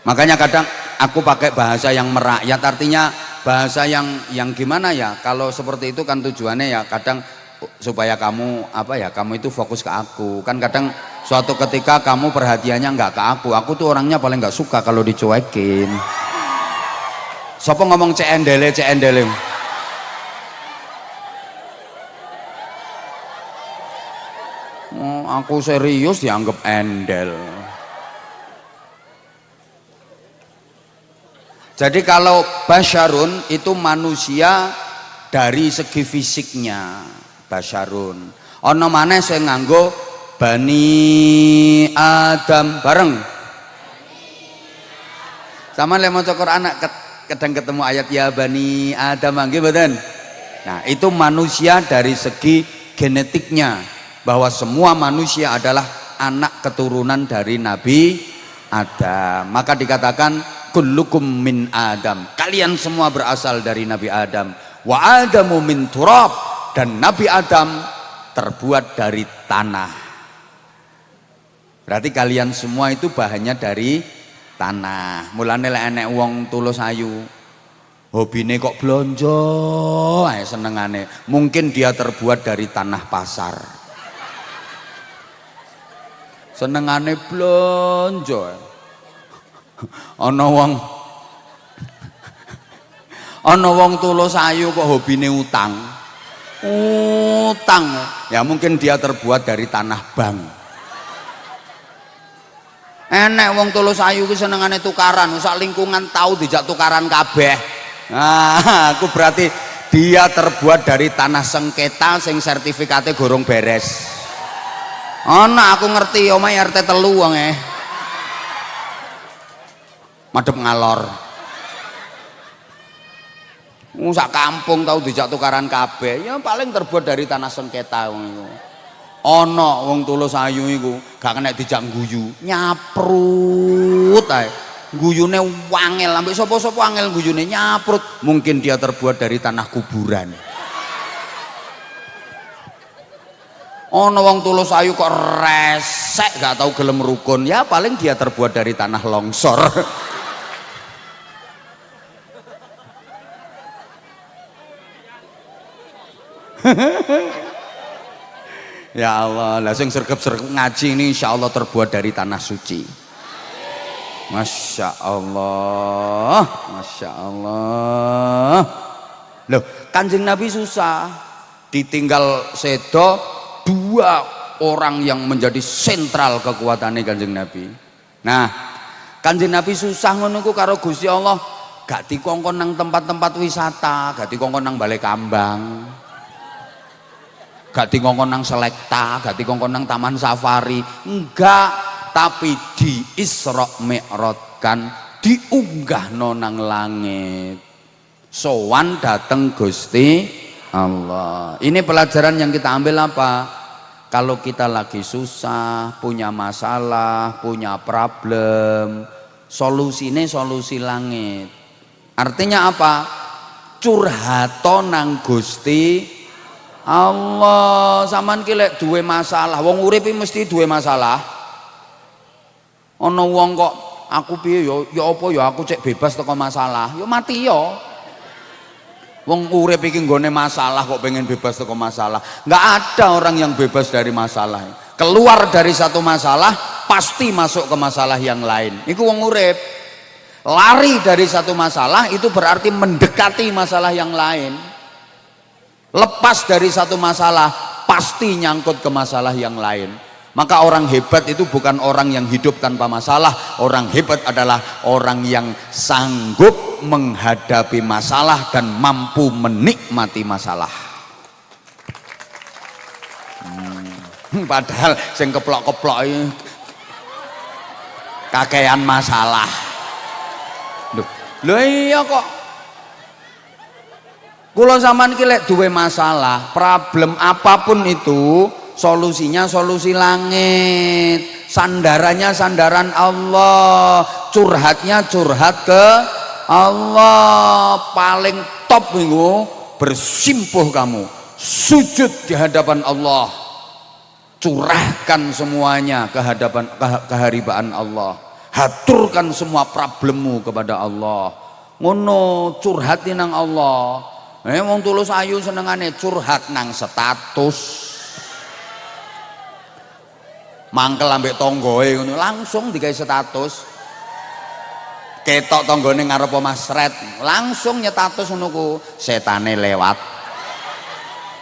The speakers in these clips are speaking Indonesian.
Makanya kadang aku pakai bahasa yang merakyat, artinya bahasa yang gimana ya, kalau seperti itu kan tujuannya ya kadang supaya kamu kamu itu fokus ke aku. Kan kadang suatu ketika kamu perhatiannya nggak ke aku tuh orangnya paling nggak suka kalau dicuekin. Sopo ngomong cendele aku serius dianggap endel. Jadi kalau basyarun itu manusia dari segi fisiknya, basyarun. Ono maneh sing nganggo Bani Adam bareng. Sama le maca Quran kadang ketemu ayat ya Bani Adam nggih mboten. Nah, itu manusia dari segi genetiknya, bahwa semua manusia adalah anak keturunan dari Nabi Adam. Maka dikatakan kullukum min Adam, kalian semua berasal dari Nabi Adam. Wa Adamu min turab, dan Nabi Adam terbuat dari tanah. Berarti kalian semua itu bahannya dari tanah. Mulane lek enek wong tulus ayu, hobine kok blonjo ae senengane, mungkin dia terbuat dari tanah pasar. Senengane blonjo. Ana wong tulus ayu kok hobine utang. Ya mungkin dia terbuat dari tanah bank. Enek wong tulus ayu ki senengane tukaran, sak lingkungan tahu dijak tukaran kabeh. Nah, aku berarti dia terbuat dari tanah sengketa sing sertifikatnya gorong beres. Ana aku ngerti omahe RT 3 wong madep ngalor. Sak kampung tahu dijak tukaran kabeh, ya paling terbuat dari tanah sengketa wong iku. Ana wong tulus ayu iku gak kena dijak guyu, nyaprut ae. Guyune wangel, ambek sapa-sapa angel guyune nyaprut. Mungkin dia terbuat dari tanah kuburan. Ana wong tulus ayu kok resek gak tahu gelem rukun, ya paling dia terbuat dari tanah longsor. Ya Allah, lah sing sregep-sregep ngaji ini insya Allah terbuat dari tanah suci. Masya Allah, Masya Allah. Loh, Kanjeng Nabi susah, ditinggal sedo 2 orang yang menjadi sentral kekuatannya Kanjeng Nabi. Nah, Kanjeng Nabi susah ngono ku karo Gusti Allah, gak dikongkon nang tempat-tempat wisata, gak dikongkon nang Balai Kambang, gak dikongkon nang Selekta, gak dikongkon nang Taman Safari, enggak. Tapi di Isra Mi'rajkan, diunggahno nang langit, sowan dateng Gusti Allah. Ini pelajaran yang kita ambil apa? Kalau kita lagi susah, punya masalah, punya problem, solusinya solusi langit. Artinya apa? Curhato nang Gusti Allah. Saman ki lek duwe masalah, wong urip mesti duwe masalah. Ana wong kok aku piye ya apa ya aku cek bebas teko masalah, ya mati ya. Wong urip iki nggone masalah kok pengen bebas teko masalah. Enggak ada orang yang bebas dari masalah. Keluar dari satu masalah pasti masuk ke masalah yang lain. Iku wong urip. Lari dari satu masalah itu berarti mendekati masalah yang lain. Lepas dari satu masalah pasti nyangkut ke masalah yang lain. Maka orang hebat itu bukan orang yang hidup tanpa masalah. Orang hebat adalah orang yang sanggup menghadapi masalah dan mampu menikmati masalah. Padahal sing keplok-keplok ini kakean masalah. Loh iya kok. Kula sampean ki lek duwe masalah, problem apapun itu, solusinya solusi langit, sandarannya sandaran Allah, curhatnya curhat ke Allah. Paling top minggu bersimpuh kamu, sujud di hadapan Allah, curahkan semuanya ke hadapan keharibaan Allah. haturkan semua problemmu kepada Allah. Ngono curhat nang Allah. Wong tulus ayu senengane curhat nang status. Mangkel ambek tanggoe ngono langsung digawe status. Ketok tanggane ngarep masret, langsung nyetatus ngono ku, setane lewat.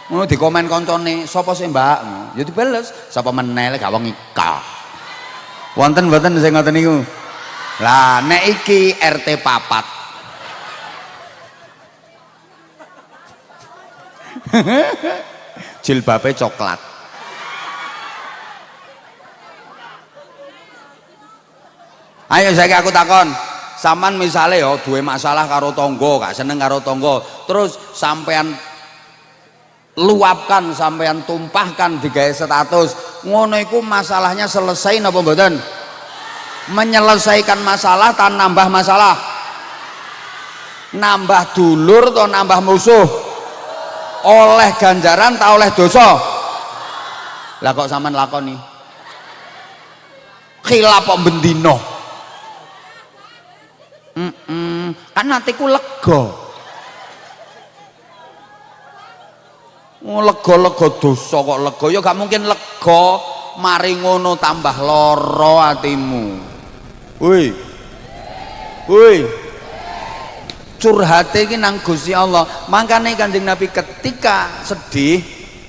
Ngono dikomen koncone, sapa sih Mbak? Ya dibales, sapa meneh gak wong ika. Wonten mboten sing ngoten niku? Lah nek iki RT papat. Jilbabe coklat. Ayo saiki aku takon, sampean misale ya duwe masalah karo tangga, gak seneng karo tangga, terus sampean luapkan, sampean tumpahkan digawe status, ngono iku masalahnya selesai napa mboten? Menyelesaikan masalah tan nambah masalah? Nambah dulur atau nambah musuh? Oleh ganjaran ta oleh dosa? Lah kok sampean lakoni? Khilaf kok bendino? Kan hatiku lega. Lega-lega dosa kok lega, ya gak mungkin lega mari ngono tambah lara atimu. Woi. Curhate iki nang Gusti Allah. Makane Kanjeng Nabi ketika sedih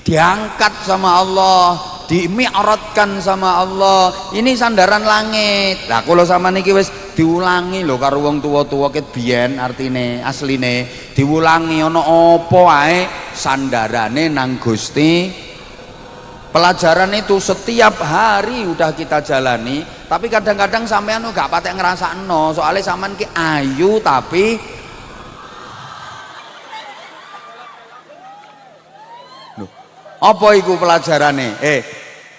diangkat sama Allah, dimi'ratkan sama Allah. Ini sandaran langit. Lah kula sampean iki wis diulangi lho karo wong tuwa-tuwa ket biyen, artine asline diulangi ana apa wae sandarane nang Gusti. Pelajaran itu setiap hari udah kita jalani, tapi kadang-kadang sampean gak patek ngrasakno, soalnya sampean ki ayu tapi loh, apa iku pelajarane?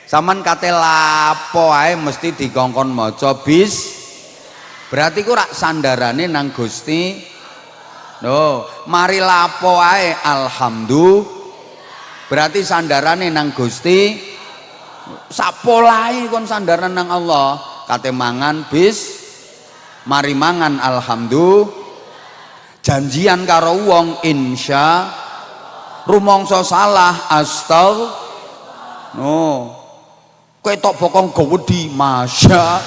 Sampean kate lapo ae mesti dikongkon maca bis. Berarti ku rak sandarane nang Gusti. No, mari lapo ae alhamdulillah. Berarti sandarane nang Gusti. Sapolahe kon sandaran nang Allah. Kate mangan bis, mari mangan alhamdulillah. Janjian karo wong insya. Rumangsa salah astagfirullah. No. Ketok bokong gawedi masya.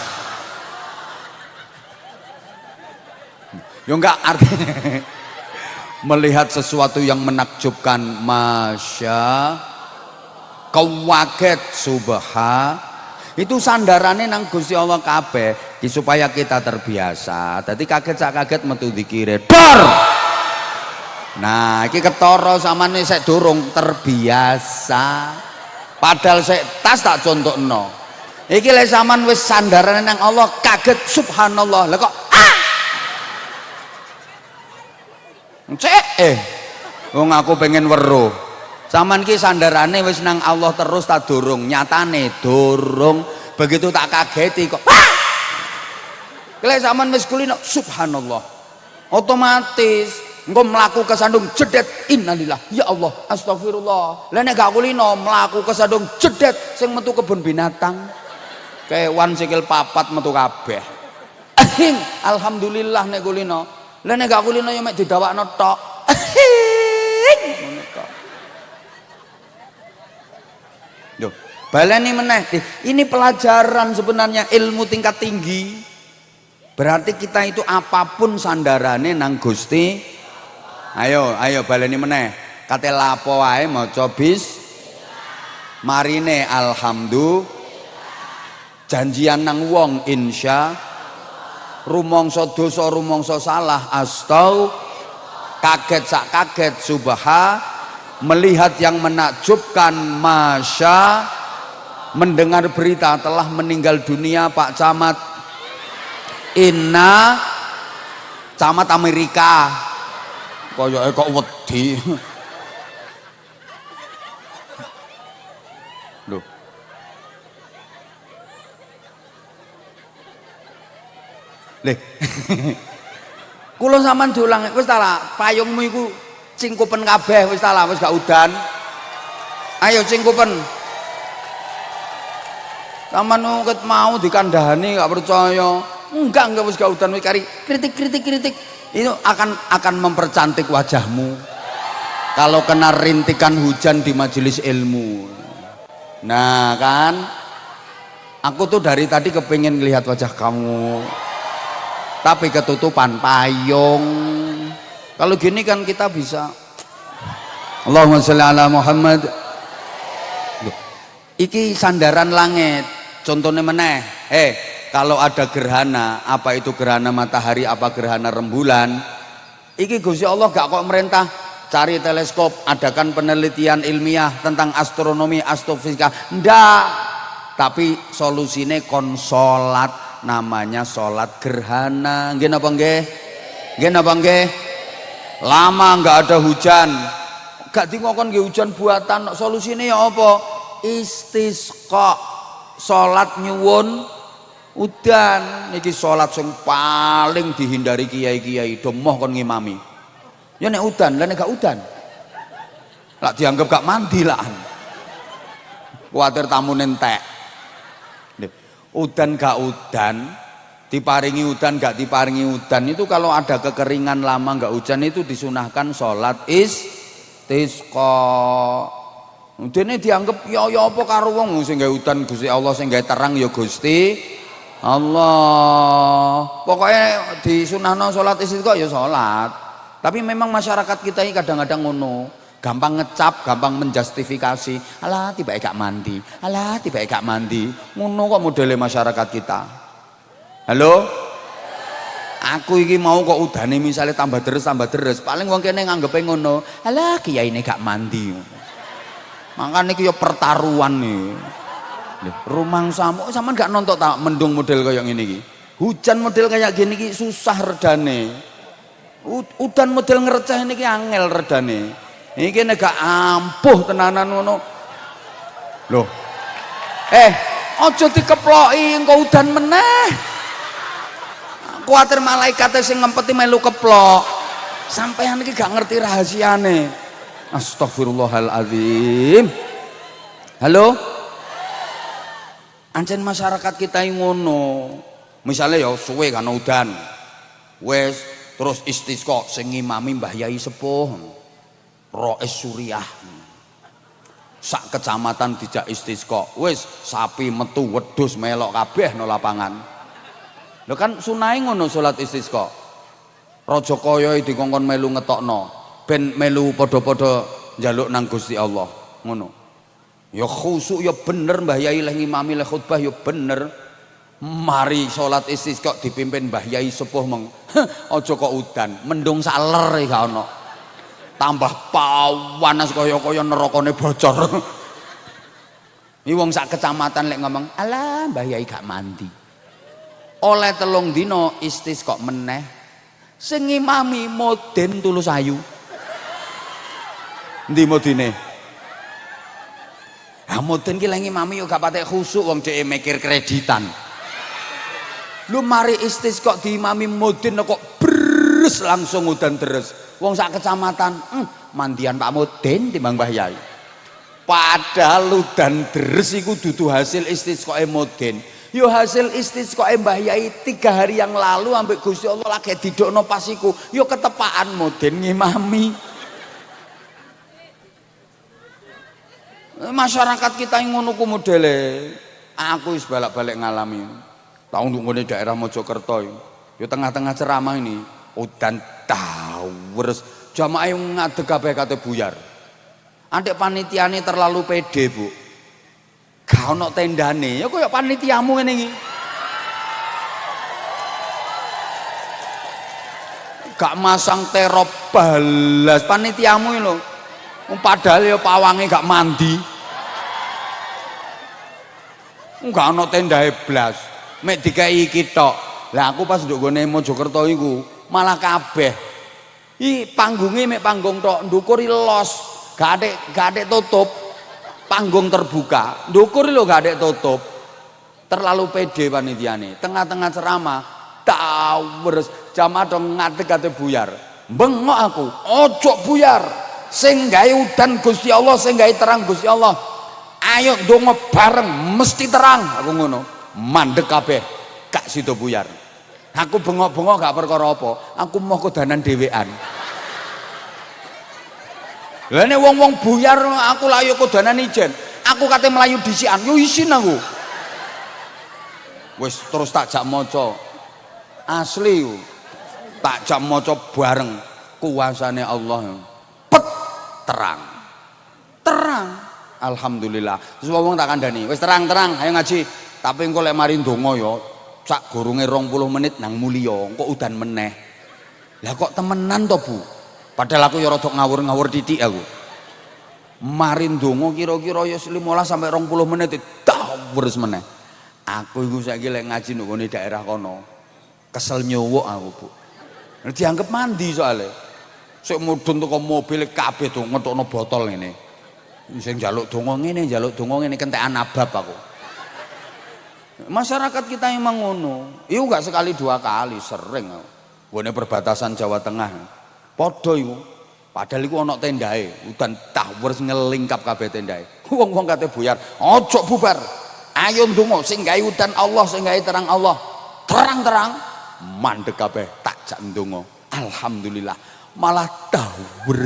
Ya enggak, artinya melihat sesuatu yang menakjubkan masya, kawaget subha, itu sandarannya nang Gusti Allah kabeh supaya kita terbiasa. Tadi kaget metu dikire dor. Nah iki ketara samane sik durung terbiasa, padahal sik tas tak contohno. Iki lek sampean wis sandarane nang Allah kaget subhanallah. Lah kok wong aku pengen weruh. Saman ki sandarane wis nang Allah terus ta durung? Nyatane durung. Begitu tak kageti kok. Lek sampean wis kulino subhanallah. Otomatis engko mlaku kesandung jedet innalillah. Ya Allah, astagfirullah. Lah nek gak kulino mlaku kesandung jedet sing metu kebun binatang. Kewan sikil papat metu kabeh. Alhamdulillah nek kulino. Lah nek gak kulino yo mek didawakno tok. Yo, baleni meneh. Ini pelajaran sebenarnya ilmu tingkat tinggi. Berarti kita itu apapun sandarane nang Gusti. Ayo baleni meneh. Kate lapo wae maca bis. Marine alhamdulillah. Janjian nang wong insya. Rumangsa dosa rumangsa salah astagfirullah. Kaget sak kaget subha, melihat yang menakjubkan masya, mendengar berita telah meninggal dunia Pak Camat Camat Amerika. Koyoke kok wedi. Loh. Leh. Kula sampean diulang wis ta lah, payungmu iku cingkupen kabeh wis ta lah, wis gak udan. Ayo cingkupen. Sampean ket mau dikandhani gak percaya. enggak wis gak udan, wis kari kritik itu akan mempercantik wajahmu kalau kena rintikan hujan di majelis ilmu. Nah kan, aku tuh dari tadi kepingin lihat wajah kamu tapi ketutupan payung. Kalau gini kan kita bisa Allahumma sholli ala Muhammad. Iki sandaran langit. Contohnya meneh, kalau ada gerhana, apa itu gerhana matahari, apa gerhana rembulan, iki Gusti Allah gak kok merintah cari teleskop, adakan penelitian ilmiah tentang astronomi, astrofisika, ndak. Tapi solusinya konsolat, namanya sholat gerhana. Nggih napa nggih? Nggih napa nggih? Lama nggak ada hujan, gak dingokon nggih hujan buatan, solusinya ya apa? Istisqa, sholat nyuwun udan. Niki sholat sing paling dihindari kiai-kiai, domoh kon ngimami. Ya nek udan, lah nek gak udan, lah dianggap gak mandi lah. Kuwatir tamu nentek. Udan gak udan, diparingi udan gak diparingi udan, itu kalau ada kekeringan lama gak hujan itu disunahkan sholat istisqa. Dene dianggap ya apa karo wong sing gawe udan Gusti Allah, sing gawe terang ya Gusti Allah. Pokoknya disunahno salat istisqa ya salat. Tapi memang masyarakat kita ini kadang-kadang ngono, gampang ngecap, gampang menjustifikasi. Alah tibake gak mandi. Alah tibake gak mandi. Ngono kok modele masyarakat kita. Halo? Aku iki mau kok udane misalnya tambah deres, paling wong kene nganggepe ngono. Alah kiyaine gak mandi. Makanya ini pertaruhan nih. Rumangsamu sampean gak nonton tak mendung model kayak gini iki. Hujan model kayak gini iki susah redane. Udan model ngereceh niki angel redane. Iki nek gak ampuh tenanan ngono. Loh. Aja dikeploki engko udan meneh. Kuwatir malaikate sing ngempeti melu keplok. Sampeyan iki gak ngerti rahasiane. Astagfirullahaladzim. Halo? Ancen masyarakat kita yang ngono. Misalnya ya suwe kan udan. Wes terus istisqa sing ngimami Mbah Yai Sepuh. Rois Suriah. Sak kecamatan dijak istisqa. Wes sapi metu wedhus melok kabeh no lapangan. Lho kan sunahe ngono salat istisqa. Raja kaya dikongkon melu ngetokno. Ben melu podo-podo njaluk nang Gusti Allah ngono. Ya khusuk ya bener Mbah Yai leh ngimami leh khutbah ya bener. Mari salat istisqa dipimpin Mbah Yai Sepuh meng. Aja kok udan, mendung saler gak ono. Tambah panas kaya-kaya nerakane bocor. Iki wong sak kecamatan lek ngomong, "Alah Mbah Yai gak mandi." Oleh 3 dina istisqa meneh. Sing ngimami Moden Tulus Ayu. Ndi modine? Moden ki lek ngimami yo gak patek khusuk wong dhek mikir kreditan. Lu mari istisqa diimami Moden kok bres langsung udan deres. Wong sak kecamatan, mandian Pak Moden timbang Mbah Yai. Padahal udan deres iku dudu hasil istisqae Moden. Yo hasil istisqae Mbah Yai 3 hari yang lalu ambek Gusti Allah lagi didokno pas iku. Yo ketepaan Moden ngimami. Masyarakat kita yang ngono ku modele. Aku wis balik-balik ngalami. Tahun ngene daerah Mojokerto yo tengah-tengah ceramah ini udan tawres jamaah yang ngadeg kabeh kate buyar. Andek panitiane terlalu pede, Bu. Gak ono tendane. Ya koyo panitiamu ngene iki. Gak masang terop balas panitiamu iki lho. Padahal ya pawange gak mandi. Gak ono tendahe blas. Mek dikai iki tok. Lah aku pas nduk gone Mojokerto iku malah kabeh. Iki panggunge mek panggung tok, ndukur los. Gak ada tutup. Panggung terbuka. Ndukur lho gak ada tutup. Terlalu pede panitiane. Tengah-tengah ceramah tawres jamaah dong ngadeg kate buyar. Bengok aku, ojo buyar. Sing gawe udan Gusti Allah, sing gawe terang Gusti Allah. Ayo ndonga bareng mesti terang. Aku ngono. Mandek kabeh gak sida buyar. Aku bengok-bengok gak perkara apa, aku mau kodanan dhewean. Lah nek wong-wong buyar aku layu kodanan ijen. Aku kate melayu disikan, yo isin aku. Wis terus tak jak maca. Asli yo. Tak jak maca bareng kuasane Allah. Pet terang. Terang. Alhamdulillah. Terus wong tak kandhani, wis terang-terang, ayo ngaji. Tapi engko lek mari ndonga yo sak gurunge 20 menit nang mulya, kok udan meneh. Lah kok temenan to, Bu? Padahal aku ya rada ngawur-ngawur titik aku. Mari ndonga kira-kira ya 15 sampai 20 menit dawur meneh. Aku iku saiki lek ngaji nang ngene daerah kono. Kesel nyowok aku, Bu. Dianggap mandi soalnya. Sik mudhun teko mobil kabeh tuh ngetokno botol ngene. Sing njaluk donga ngene, njaluk donga ngene kentekan abab aku. Masyarakat kita emang ngono. Iku gak sekali dua kali, sering. Gone perbatasan Jawa Tengah. Padha iku. Padahal iku ana tendahe, udan tawur ngelingkap kabeh tendahe. Wong-wong kate buyar, "Ojo bubar. Ayo ndonga sing gawe udan Allah, sing gawe terang Allah." Terang-terang mandek kabeh tak jak ndonga. Alhamdulillah. Malah tawur.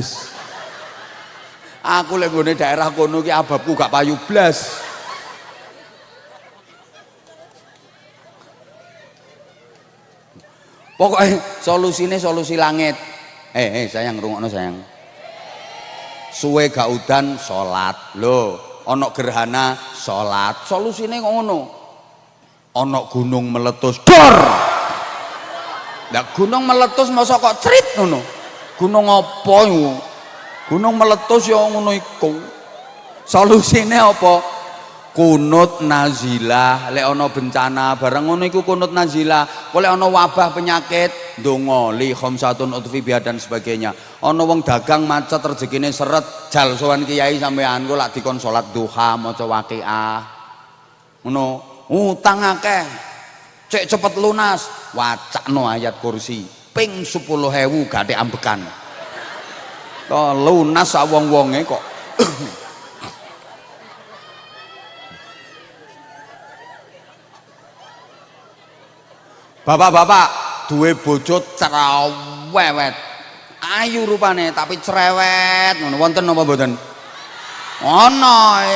Aku lek nggone daerah kono ki ababku gak payu blas. Pokoknya solusine solusi langit. Sayang rungokno sayang. Suwe gak udan salat. Lho, ana gerhana salat. Solusine ngono. Ana gunung meletus dor. Lah gunung meletus masa kok crit ngono. Gunung apa iku? Gunung meletus ya ngono iku. Solusine apa? Kunut nazilah. Lek ana bencana bareng ngono iku kunut nazilah. Oleh ana wabah penyakit ndonga li khamsatun utfi dan sebagainya. Ana wong dagang macet rezekine seret jal sowan kiai sampean kok lak dikon salat duha maca waqiah. Ngono, utang akeh. Cek cepet lunas, wacakno ayat kursi. Ping 10.000 gathek ambekan. Kok lunas sak wong-wonge kok. Bapak-bapak duwe bojo cerewet. Ayu rupane tapi cerewet. Ngono wonten napa mboten? Ana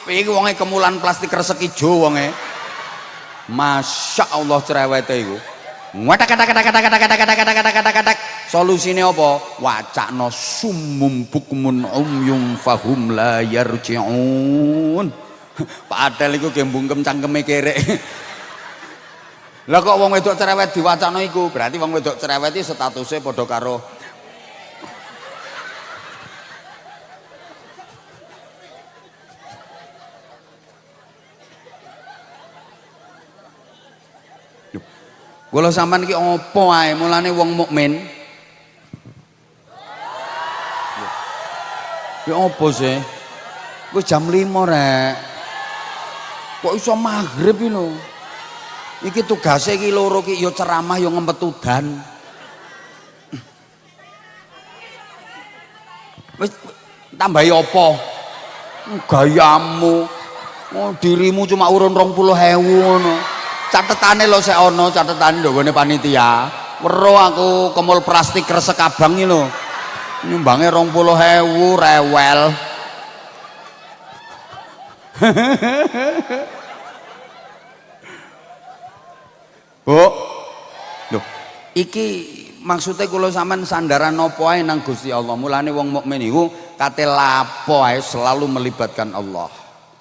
iki wonge kemulan plastik resek ijo wonge. Masya Allah cerewete iku. Watak. Solusine apa? Wacana summum bukmun umyum fahum la yarji'un. Padahal iku gembungkem cangkeme kerek. Lah kok wong wedok cerewet diwacana iku, berarti wong wedok cerewet iki statusnya padha karo kula sampean iki apa ae mulane wong mukmin. Ya apa sih? Wis jam 5 rek. Kok iso maghrib iki lho. Iki tugasnya iki loro ki yo ceramah yo ngempet udan. Wis tambahi apa? Gayamu. Oh, dirimu cuma urun 20.000 ngono. Catetane lho sik ana, catetane ndongone panitia. Weruh aku kemul plastik resek abang iki lho. Nyumbange 20.000 rewel. Bu, loh, iki maksudnya kula sampean sandaran napa ae nang Gusti Allah. Mulane wong mukmin iku kate lapo ae selalu melibatkan Allah.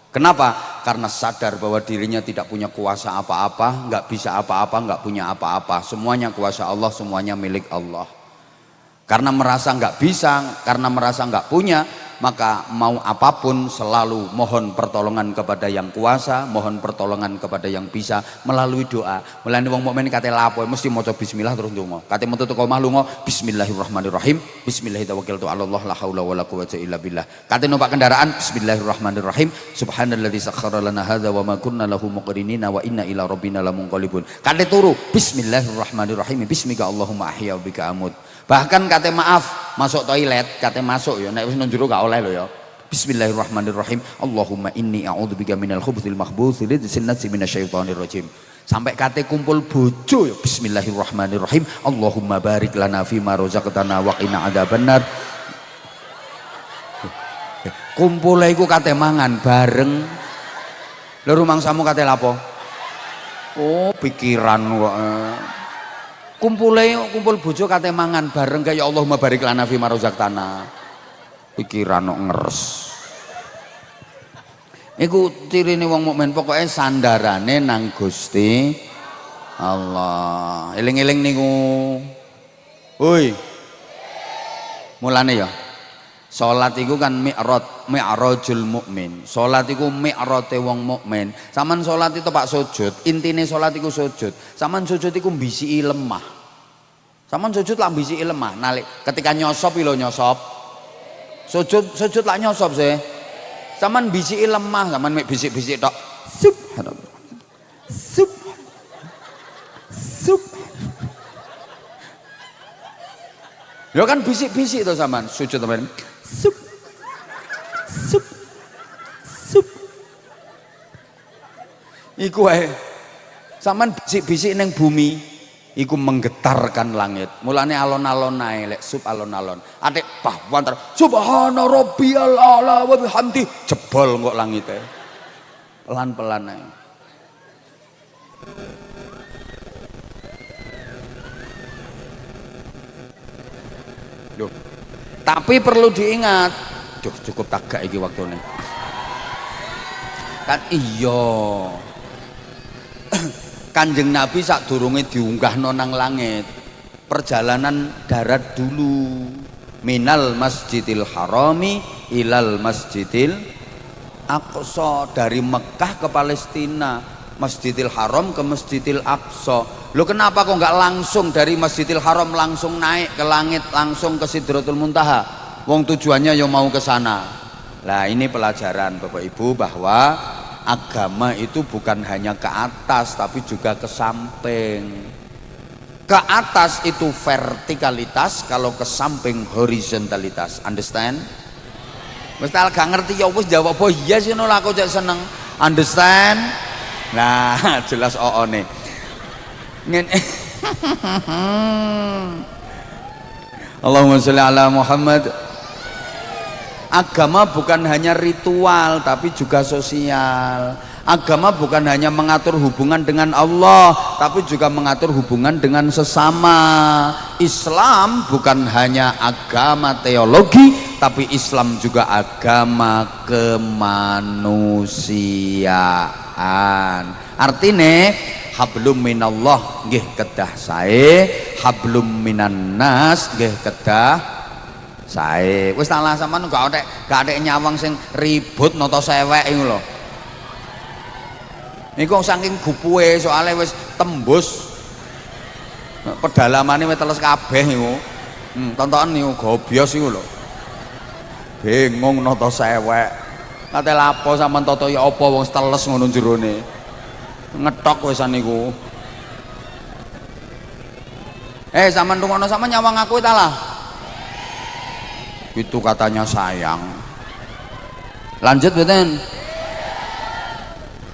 Kenapa? Karena sadar bahwa dirinya tidak punya kuasa apa-apa, nggak bisa apa-apa, nggak punya apa-apa. Semuanya kuasa Allah, semuanya milik Allah. Karena merasa nggak bisa, karena merasa nggak punya, maka mau apapun selalu mohon pertolongan kepada yang kuasa, mohon pertolongan kepada yang bisa melalui doa. Mulane wong mukmin kate lapo mesti maca bismillah terus ndonga. Kate metu teko omah lunga bismillahirrahmanirrahim. Bismillahirrahmanirrahim. La haula wala quwwata illa billah. Kate numpak kendaraan bismillahirrahmanirrahim. Subhanalladzi sakhkhara lana hadza wa ma kunna lahu muqrinina wa inna ila rabbina lamunqalibun. Kate turu bismillahirrahmanirrahim. Bismika Allahumma ahya wa bika amut. Bahkan kate maaf masuk toilet kate masuk ya nek wis nang jero gak oleh lho ya. Bismillahirrahmanirrahim. Allahumma inni a'udzubika minal khubuthil makhbuthil rijsin nasi minasyaitonir rajim. sampai kate kumpul bojo ya bismillahirrahmanirrahim Allahumma barik lana fima razaqtana wa qina adzabannar. Kumpule iku kate mangan bareng. Lho rumangsamu kate lapo? Oh pikiran kok. Kumpul bojo kate mangan bareng kaya Allahumma barik lana fima razaqtana. Pikiran kok ngeres. Iku cirine wong mukmin pokoke sandarane nang Gusti Allah. Eling-eling niku. Hoi. Mulane ya. Salat iku kan mi'rajul mukmin. Salat iku mi'rate wong mukmin. Saman salat itu Pak sujud, intine salat iku sujud. Saman sujud iku mbisiki lemah. Saman sujud lah mbisiki lemah. Nalik ketika nyosop lho nyosop. Sujud lah nyosop sih. Saman bisiki lemah, saman mek bisik-bisik tok. Subhanallah. Sup. Ya kan bisik-bisik to saman sujud teman. Sup. Iku ae. Saman bisik-bisik ning bumi iku menggetarkan langit. Mulane alon-alon ae lek sub alon-alon. Atik pahwan ter subhana rabbiyal a'la wa bihamdi jebol kok langite. Pelan-pelan ae. Loh. Tapi perlu diingat. Duh, cukup tagak iki waktune. Kan iya. Kanjeng Nabi sadurunge diunggahno nang langit perjalanan darat dulu minal masjidil harami ilal masjidil aqsa, dari Mekah ke Palestina, Masjidil Haram ke Masjidil Aqsa. Lo kenapa kok nggak langsung dari Masjidil Haram langsung naik ke langit langsung ke Sidratul Muntaha? Wong tujuannya yang mau ke sana. Nah ini pelajaran Bapak Ibu bahwa agama itu bukan hanya ke atas tapi juga ke samping. Ke atas itu vertikalitas, kalau ke samping horizontalitas. Understand? Mesti gak ngerti ya wis jawab apa iya sih no aku jak seneng. Understand? Nah, jelas nih. Allahumma sholli ala Muhammad. Agama bukan hanya ritual tapi juga sosial. Agama bukan hanya mengatur hubungan dengan Allah tapi juga mengatur hubungan dengan sesama. Islam bukan hanya agama teologi tapi Islam juga agama kemanusiaan. Artinya hablum minallah nggih kedah sae, hablum minan nas nggih kedah sae. Wis salah sampean gak ada nyawang sing ribut nata sewek iku lho. Niku saking gupuhe soalnya wis tembus pedalamane wis teles kabeh niku. Tontonan niku gobyos iku lho. Bingung nata sewek. Kate lapo sampean tata ya apa wong teles ngono jerone. Ngetok wisan niku. Sampean rungono sampean nyawang aku ta lah. Itu katanya sayang. Lanjut mboten?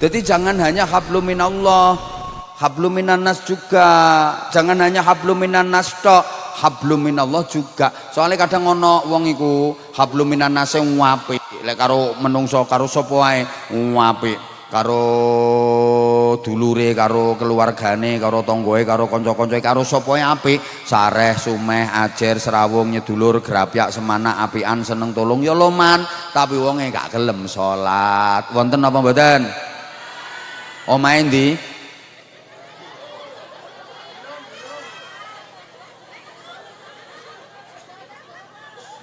Jadi jangan hanya hablum minallah, hablum minannas juga. Jangan hanya hablum minannas tok, hablum minallah juga. Soalnya kadang ono wong iku hablum minannas sing apik, lek karo menungso karo sapa wae apik. Karo dulure, karo keluargane, karo tanggoe, karo kanca-kancae, karo sapa apik, sareh, sumeh, ajer, serawung, nyedulur, grapyak, semana, apian, seneng tolong ya loman, tapi wonge gak gelem salat. Wonten apa mboten? Omahe ndi?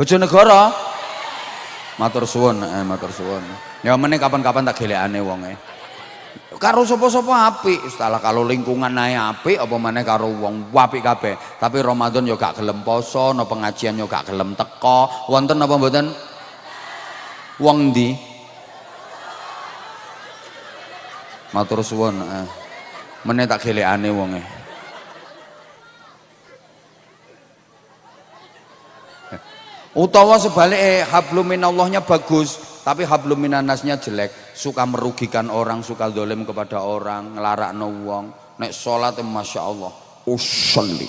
Bojonegoro. Matur suwun, matur suwun. Ya meneh kapan-kapan tak gelekane wonge. Karo sapa-sapa apik, setelah kalau lingkungan ae apik apa meneh karo wong apik kabeh. Tapi Ramadan ya gak gelem poso, no pengajian ya gak gelem teko. Wonten apa mboten? Wong ndi? Matur suwun, meneh tak gelekane wonge. Utawa sebaliknya hablum minallahnya bagus tapi hablum minannasnya jelek. suka merugikan orang, suka zalim kepada orang, ngelarakno wong. Nek salat Masya Allah, usolli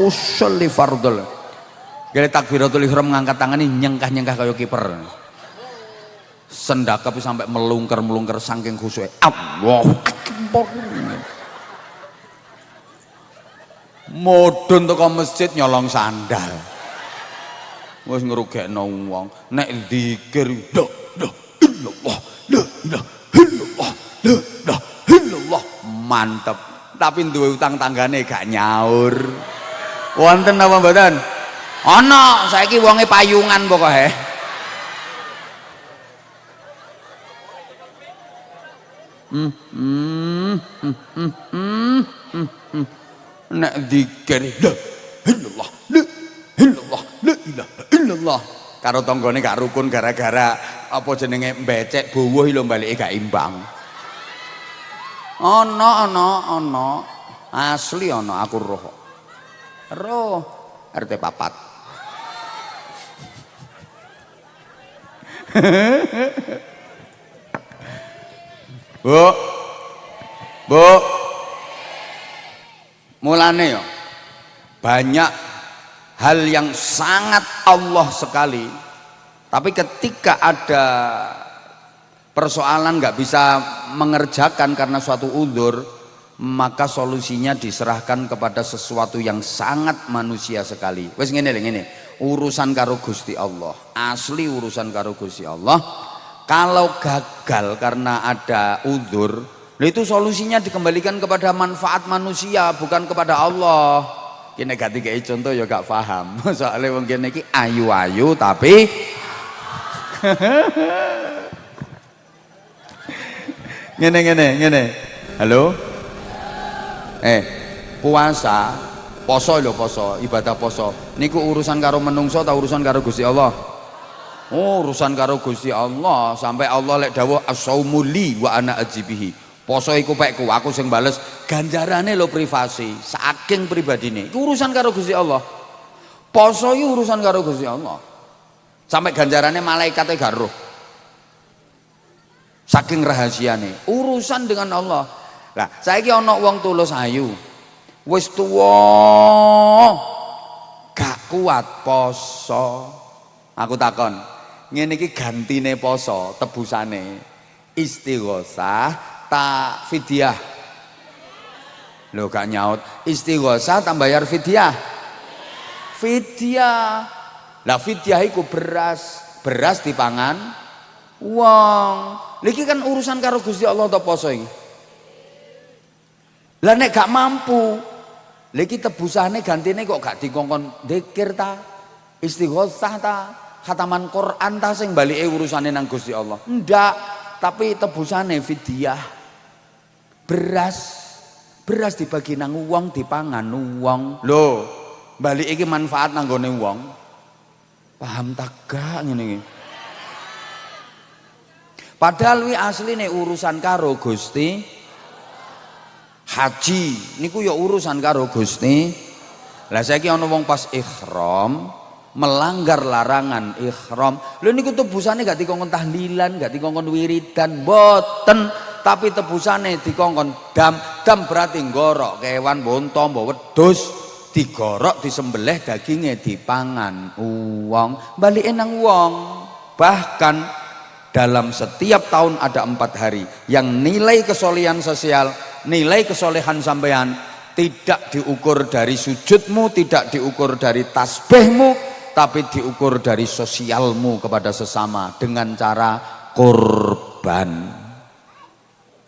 usolli fardul. Gale takbiratul ihram ngangkat tangan ini nyengkah kayak kiper. Sendakap sampai melungker saking khusyuk. Allahu Akbar. Modun teko masjid nyolong sandal. Wis ngrugekno wong. Nek zikir la illallah la ilaha illallah la ilaha illallah mantep. Tapi duwe utang tanggane gak nyaur. Wonten apa mboten? Ana, saiki wonge payungan pokoke. Nek zikir la illallah la illallah la ilaha illallah karo tanggane gak rukun gara-gara apa jenenge mbecek buwuh lho balike gak imbang. Ana asli ana aku roh RT 4. Bu mulane ya banyak hal yang sangat Allah sekali, tapi ketika ada persoalan nggak bisa mengerjakan karena suatu udzur, maka solusinya diserahkan kepada sesuatu yang sangat manusia sekali. Wes ngene, urusan karo Gusti Allah, asli urusan karo Gusti Allah. Kalau gagal karena ada udzur, itu solusinya dikembalikan kepada manfaat manusia, bukan kepada Allah. Kene gak dikai contoh ya gak paham. Soalnya wong kene iki ayu-ayu tapi ngene. Halo? Puasa, poso, ibadah poso. Niku urusan karo menungso atau urusan karo Gusti Allah? Oh, urusan karo Gusti Allah. Sampai Allah lek dawuh as-saumu li wa ana ajibihi. Poso iku pekku, aku sing bales. Ganjarane lho privasi, saking pribadine. Iku urusan karo Gusti Allah. Poso iku urusan karo Gusti Allah. Sampai ganjarane malaikate gak roh. Saking rahasiane, urusan dengan Allah. Lah, saiki ana wong tulus ayu. Wis tuwa, gak kuat poso. Aku takon, ngene iki gantine poso, tebusane istighosah ta fidyah. Lho gak nyaut, istighosah tak bayar fidyah. Fidyah. Lah fidyah iku beras dipangan wong. Lagi kan urusan karo Gusti Allah to poso iki. Lah nek gak mampu, lagi tebusane gantine kok gak dikongkon zikir ta, istighosah ta, khataman Quran ta sing balike urusane nang Gusti Allah. Ndak, tapi tebusane fidyah. Beras dibagi nang wong dipangan wong. Lho, balik iki manfaat nang gone wong. Paham tak gak ngene iki? Padahal wi asline urusan karo Gusti. Haji niku ya urusan karo Gusti. Lah saiki ana wong pas ihram melanggar larangan ihram. Lho niku tebusane gak dikongkon tahlilan, gak dikongkon wiridan, boten, tapi tebusane dikongkon dam berarti ngorok kewan bonto mbok wedhus digorok disembelih dagingnya dipangan wong balike nang wong. Bahkan dalam setiap tahun ada 4 hari yang nilai kesolehan sosial, nilai kesolehan sampean tidak diukur dari sujudmu, tidak diukur dari tasbihmu, tapi diukur dari sosialmu kepada sesama dengan cara korban.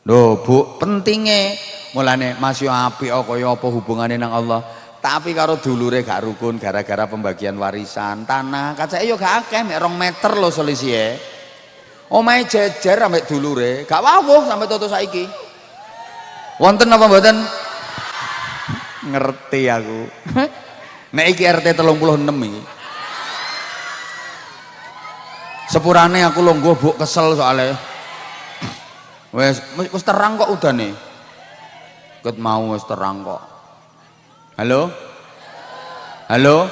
Loh Bu, pentingnya mulane masih apik kaya apa hubungane nang Allah, tapi karo dulure gak rukun gara-gara pembagian warisan tanah. Kacake yo gak akeh, mek 2 meter lho selisihe. Omahe jejer ambek dulure, gak wawuh sampai toto saiki. Wonten apa mboten? Ngerti aku. Nek iki RT 36 iki. Sepurane aku longgo Bu, kesel soalnya. Wis terang kok udane. Ket mau wis terang kok. Halo? Halo?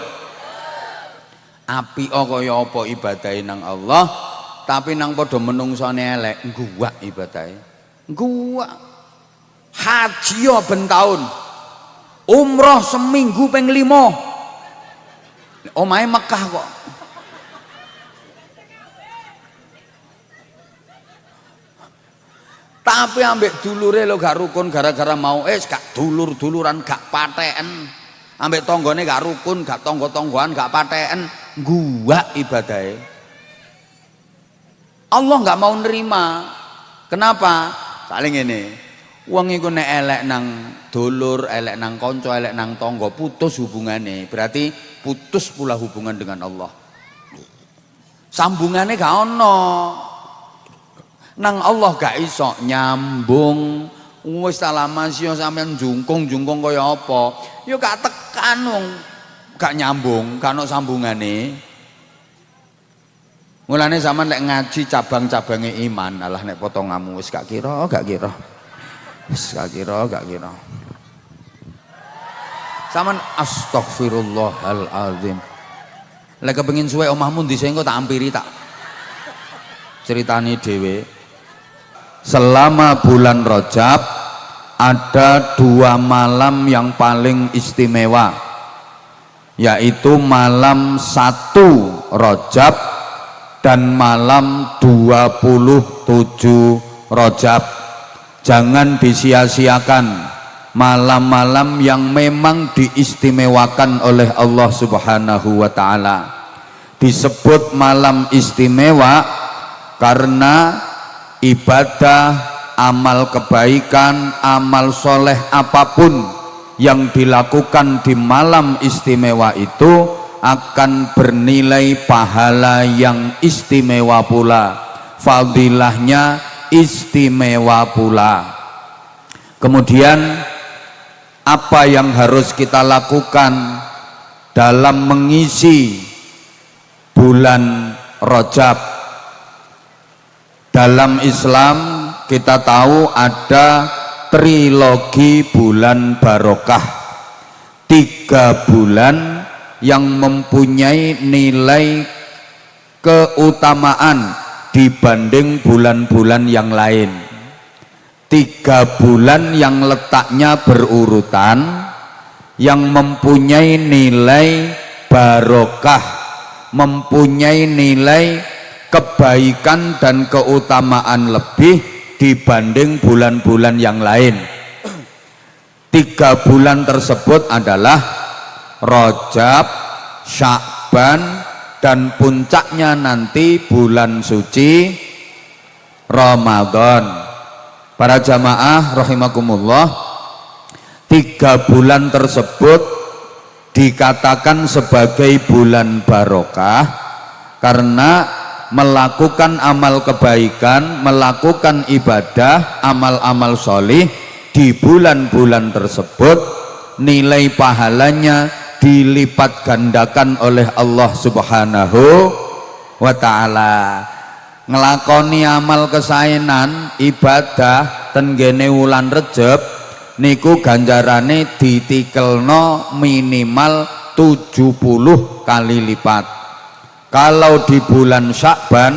Api kaya apa ibadahe nang Allah, tapi nang padha menungsane elek, guwak ibadahe. Guwak. Haji yo ben taun. Umroh seminggu ping 5. Omahe Mekah kok. Tapi ambek dulure lo gak rukun gara-gara mau gak dulur-duluran gak paten. Ambek tanggane gak rukun, gak tangga-tanggoan, gak paten, guwak ibadahe. Allah gak mau nerima. Kenapa? Saling ini. Wong iku nek elek nang dulur, elek nang kanca, elek nang tangga, putus hubungane. Berarti putus pula hubungan dengan Allah. Sambungane gak ono. Nang Allah gak iso nyambung. Wis lama sih sampean jungkung kaya apa? Ya gak tekan wong gak nyambung, gak ono sambungane. Mulane sampean lek ngaji cabang-cabange iman, alah nek potonganmu wis gak kira. Wis gak kira. Sampean astagfirullahalazim. Lek kepengin suwe omahmu ndise engko tak ampiri tak ceritani dhewe. Selama bulan Rajab ada 2 malam yang paling istimewa, yaitu malam 1 Rajab dan malam 27 Rajab. Jangan disia-siakan malam-malam yang memang diistimewakan oleh Allah Subhanahu wa Ta'ala. Disebut malam istimewa karena ibadah, amal kebaikan, amal soleh apapun yang dilakukan di malam istimewa itu akan bernilai pahala yang istimewa pula, fadilahnya istimewa pula. Kemudian apa yang harus kita lakukan dalam mengisi bulan Rajab? Dalam Islam kita tahu ada trilogi bulan barokah, 3 bulan yang mempunyai nilai keutamaan dibanding bulan-bulan yang lain. 3 bulan yang letaknya berurutan, yang mempunyai nilai barokah, mempunyai nilai kebaikan dan keutamaan lebih dibanding bulan-bulan yang lain. 3 bulan tersebut adalah Rajab, Sya'ban, dan puncaknya nanti bulan suci Ramadan. Para jamaah rahimakumullah, 3 bulan tersebut dikatakan sebagai bulan barokah karena melakukan amal kebaikan, melakukan ibadah, amal-amal sholih di bulan-bulan tersebut, nilai pahalanya dilipat gandakan oleh Allah Subhanahu wa Ta'ala. Ngelakoni amal kesaenan ibadah tenggene wulan Rejab niku ganjarane ditikelno minimal 70 kali lipat. Kalau di bulan Sya'ban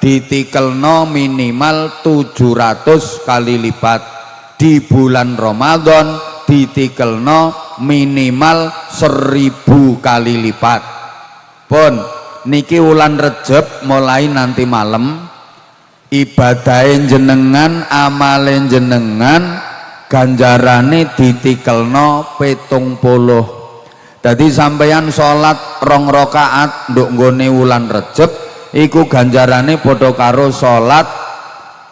ditikelno minimal 700 kali lipat. Di bulan Ramadan ditikelno minimal 1000 kali lipat. Pun niki wulan Rejab mulai nanti malam, ibadahin jenengan, amalin jenengan, ganjarane ditikelno 70. Jadi sampeyan sholat 2 rakaat nduk nggone wulan Rejab iku ganjarane padha karo sholat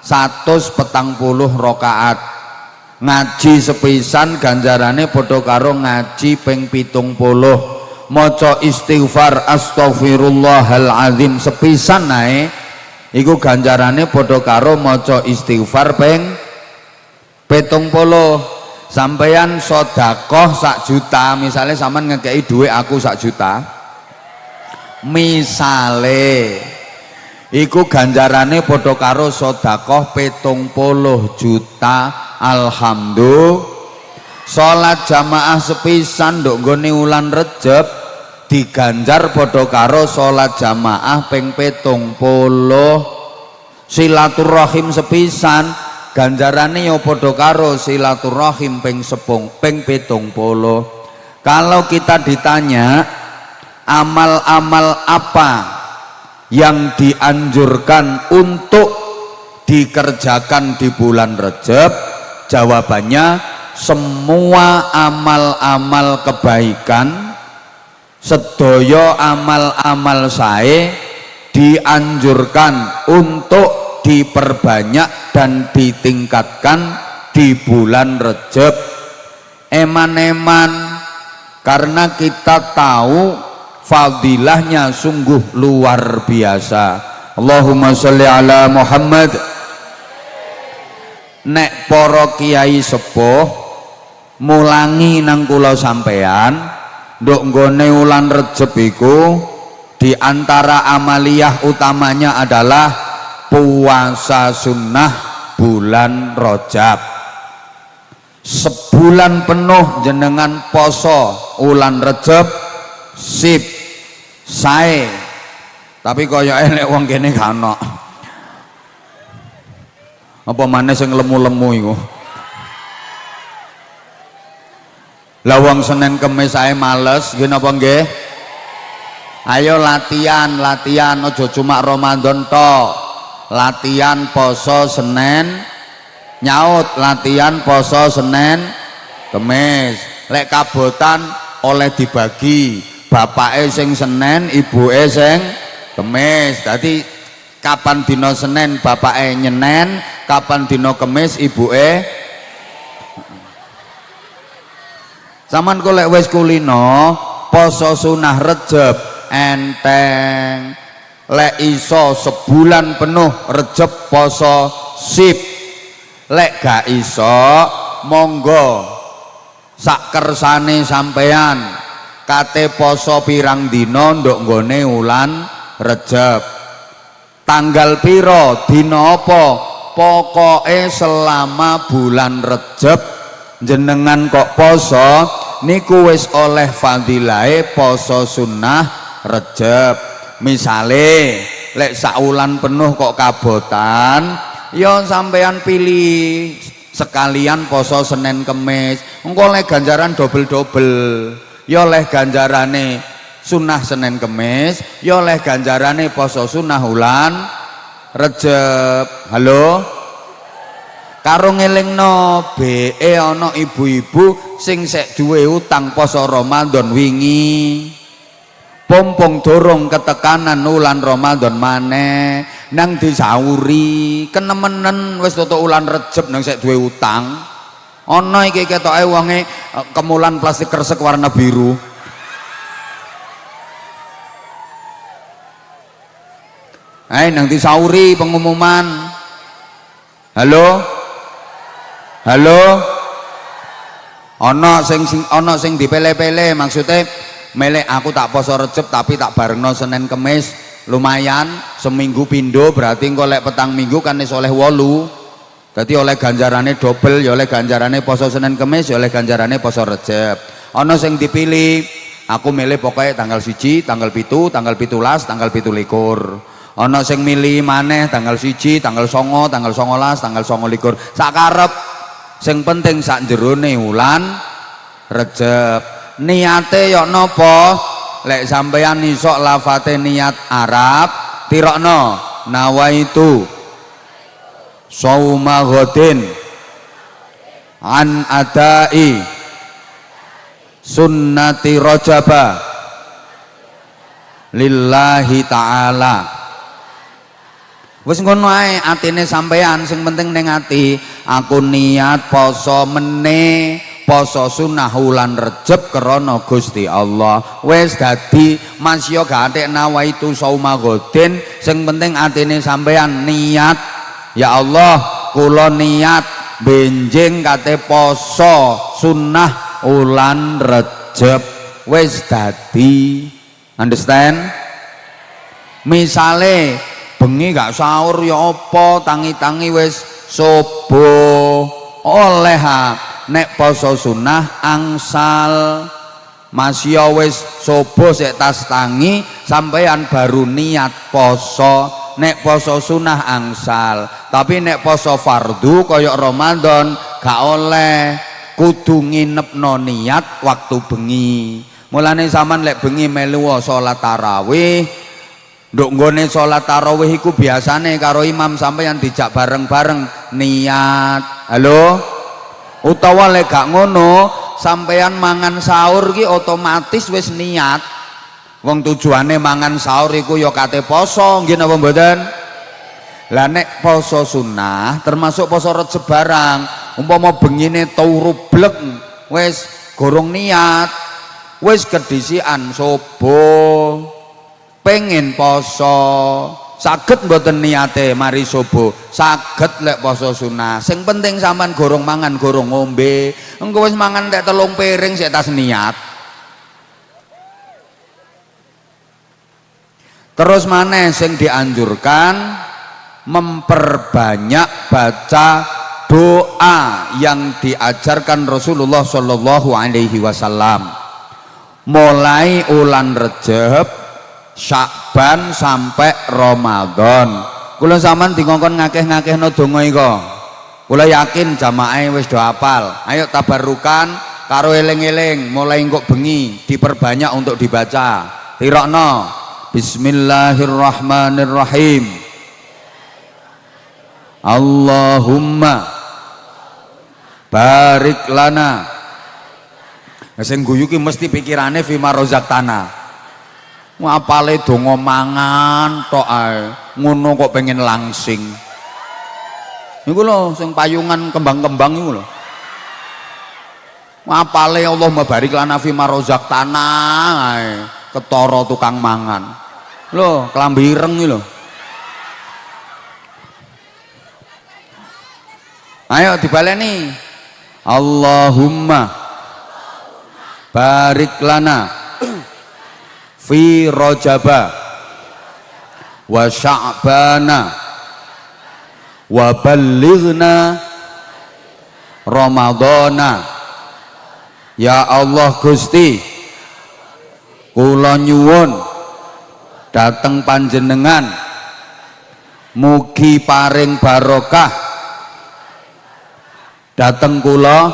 140 rakaat. Ngaji sepisan ganjarane padha karo ngaji ping 70. Maca istighfar astaghfirullahalazim sepisan nae iku ganjarane padha karo maca istighfar ping 70. Sampeyan sedekah 1 juta, misalnya sampean ngekei duit aku 1 juta, misale iku ganjarane padha karo sedekah 70 juta. Alhamdulillah. Salat jamaah sepisan nduk nggone wulan Rejab diganjar padha karo salat jamaah ping 70. Silaturahim sepisan ganjarane ya padha karo silaturahim ping 70. Kalau kita ditanya amal-amal apa yang dianjurkan untuk dikerjakan di bulan Rejab, jawabannya semua amal-amal kebaikan, sedaya amal-amal sae dianjurkan untuk diperbanyak dan ditingkatkan di bulan Rejab. Eman-eman, karena kita tahu fadilahnya sungguh luar biasa. Allahumma sholli ala Muhammad. Nek para kiai sepuh mulangi nang kula sampean, nduk nggone wulan Rejab iku di antara amaliyah utamanya adalah puasa sunnah bulan Rajab. Sebulan penuh jenengan poso wulan Rejab, sip sae. Tapi koyoke nek wong kene gak ono. Apa maneh sing lemu-lemu iku. Lah wong Senin Kemis ae males, nggih napa nggih? Ayo latihan aja cuma Ramadan tok. Latihan poso Senin nyaut, latihan poso Senin Kemis. Lek kabotan oleh dibagi, bapake sing Senin, ibuke sing Kemis. Dadi kapan dina Senin bapake nyenen, kapan dina Kemis ibuke. Saman kok lek wis kulino poso sunah Rejab enteng. Lek iso sebulan penuh Rejab poso sip. Lek gak iso monggo sak kersane sampean kate poso pirang dina nduk nggone wulan Rejab. Tanggal piro dina apa, pokoke selama bulan Rejab jenengan kok poso niku wis oleh fadilahe poso sunnah Rejab. Misale lek sak wulan penuh kok kabotan, ya sampean pilih sekalian poso Senin Kemis, engko oleh ganjaran dobel-dobel. Ya oleh ganjarane sunnah Senin Kemis, ya oleh ganjarane poso sunnah wulan Rejab. Halo, karo ngelingno BE ana ibu-ibu sing sek duwe utang poso Ramadan wingi, pompong dorong ketekanan wulan Ramadan maneh nang disauri kenemenen wis tutuk wulan Rejab nang sek duwe utang. Ana iki ketoke wonge kemulan plastik kresek warna biru. Nang disauri pengumuman. Halo, halo, ana sing dipele-pele, maksudnya melek aku tak poso Rejab tapi tak barengno Senin Kemis, lumayan seminggu pindo, berarti engko lek petang minggu kan wis oleh 8. Dadi oleh ganjarane dobel, ya oleh ganjarane poso Senin Kemis, ya oleh ganjarane poso Rejab. Ana sing dipilih, aku milih pokoknya tanggal 1, tanggal 7, tanggal 17, tanggal 17. Ana sing milih maneh tanggal 1, tanggal 9, tanggal 19, tanggal 29. Sak karep, sing penting sak jerone wulan Rejab. Niate ya napa? Lek sampeyan iso lafate niat Arab, tirokno nawaitu shauma ghadin an adai sunnati Rajaba lillahi ta'ala. Wis ngono ae atine sampean, sing penting ning ati. Aku niat poso meneh, poso sunah wulan Rejab krana Gusti Allah. Wis dadi masya gak atik nawaitu shauma ghadin, sing penting atine sampean niat, ya Allah kula niat benjing kate poso sunnah wulan Rejab. Wis dadi, understand? Misale bengi gak sahur ya apa, tangi-tangi wis subuh oleh nek poso sunnah angsal masya wis subuh sik tas tangi sampeyan baru niat poso. Nek poso sunah angsal, tapi nek poso fardu koyok Ramadan gak oleh, kudu nginepno niat waktu bengi. Mulane zaman lek bengi melu salat tarawih, nduk nggone salat tarawih iku biasane karo imam sampeyan dijak bareng-bareng niat. Halo? Utawa lek gak ngono, sampeyan mangan sahur ki otomatis wis niat. Wong tujuane mangan sahur iku ya kate poso, nggih napa mboten? Lah nek poso sunah termasuk poso Rejeb barang, umpama bengine turu blek wis gorong niat, wis kedisian subuh pengen poso, saged mboten niate mari subuh, saged lek poso sunah. Sing penting sampean gorong mangan gorong ngombe, engko wis mangan tek 3 piring sik tas niat. Terus maneh sing dianjurkan memperbanyak baca doa yang diajarkan Rasulullah Shallallahu Alaihi Wasallam. Mulai ulan Rejab, Syakban sampai Ramadan. Kula sampean dikongkon ngakeh-ngakehno donga iko. Kula yakin jamaah wis do hafal. Ayo tabarukan karo eling-eling mulai engko bengi diperbanyak untuk dibaca. Tirokno. Bismillahirrahmanirrahim. Allahumma barik lana. Sing guyu ki mesti pikirane fima rozaktana. Ngapale donga mangan tok ae. Ngono kok pengen langsing. Niku lho sing payungan kembang-kembang iku lho. Ngapale Allahumma barik lana fima rozaktana ae. Ketara tukang mangan lho, kelambi ireng lho. Ayo dibaleni. Allahumma barik lana fi Rajaba wa Sya'bana wa ballighna Ramadana. Ya Allah Gusti, kula nyuwun dateng panjenengan mugi paring barokah dateng kula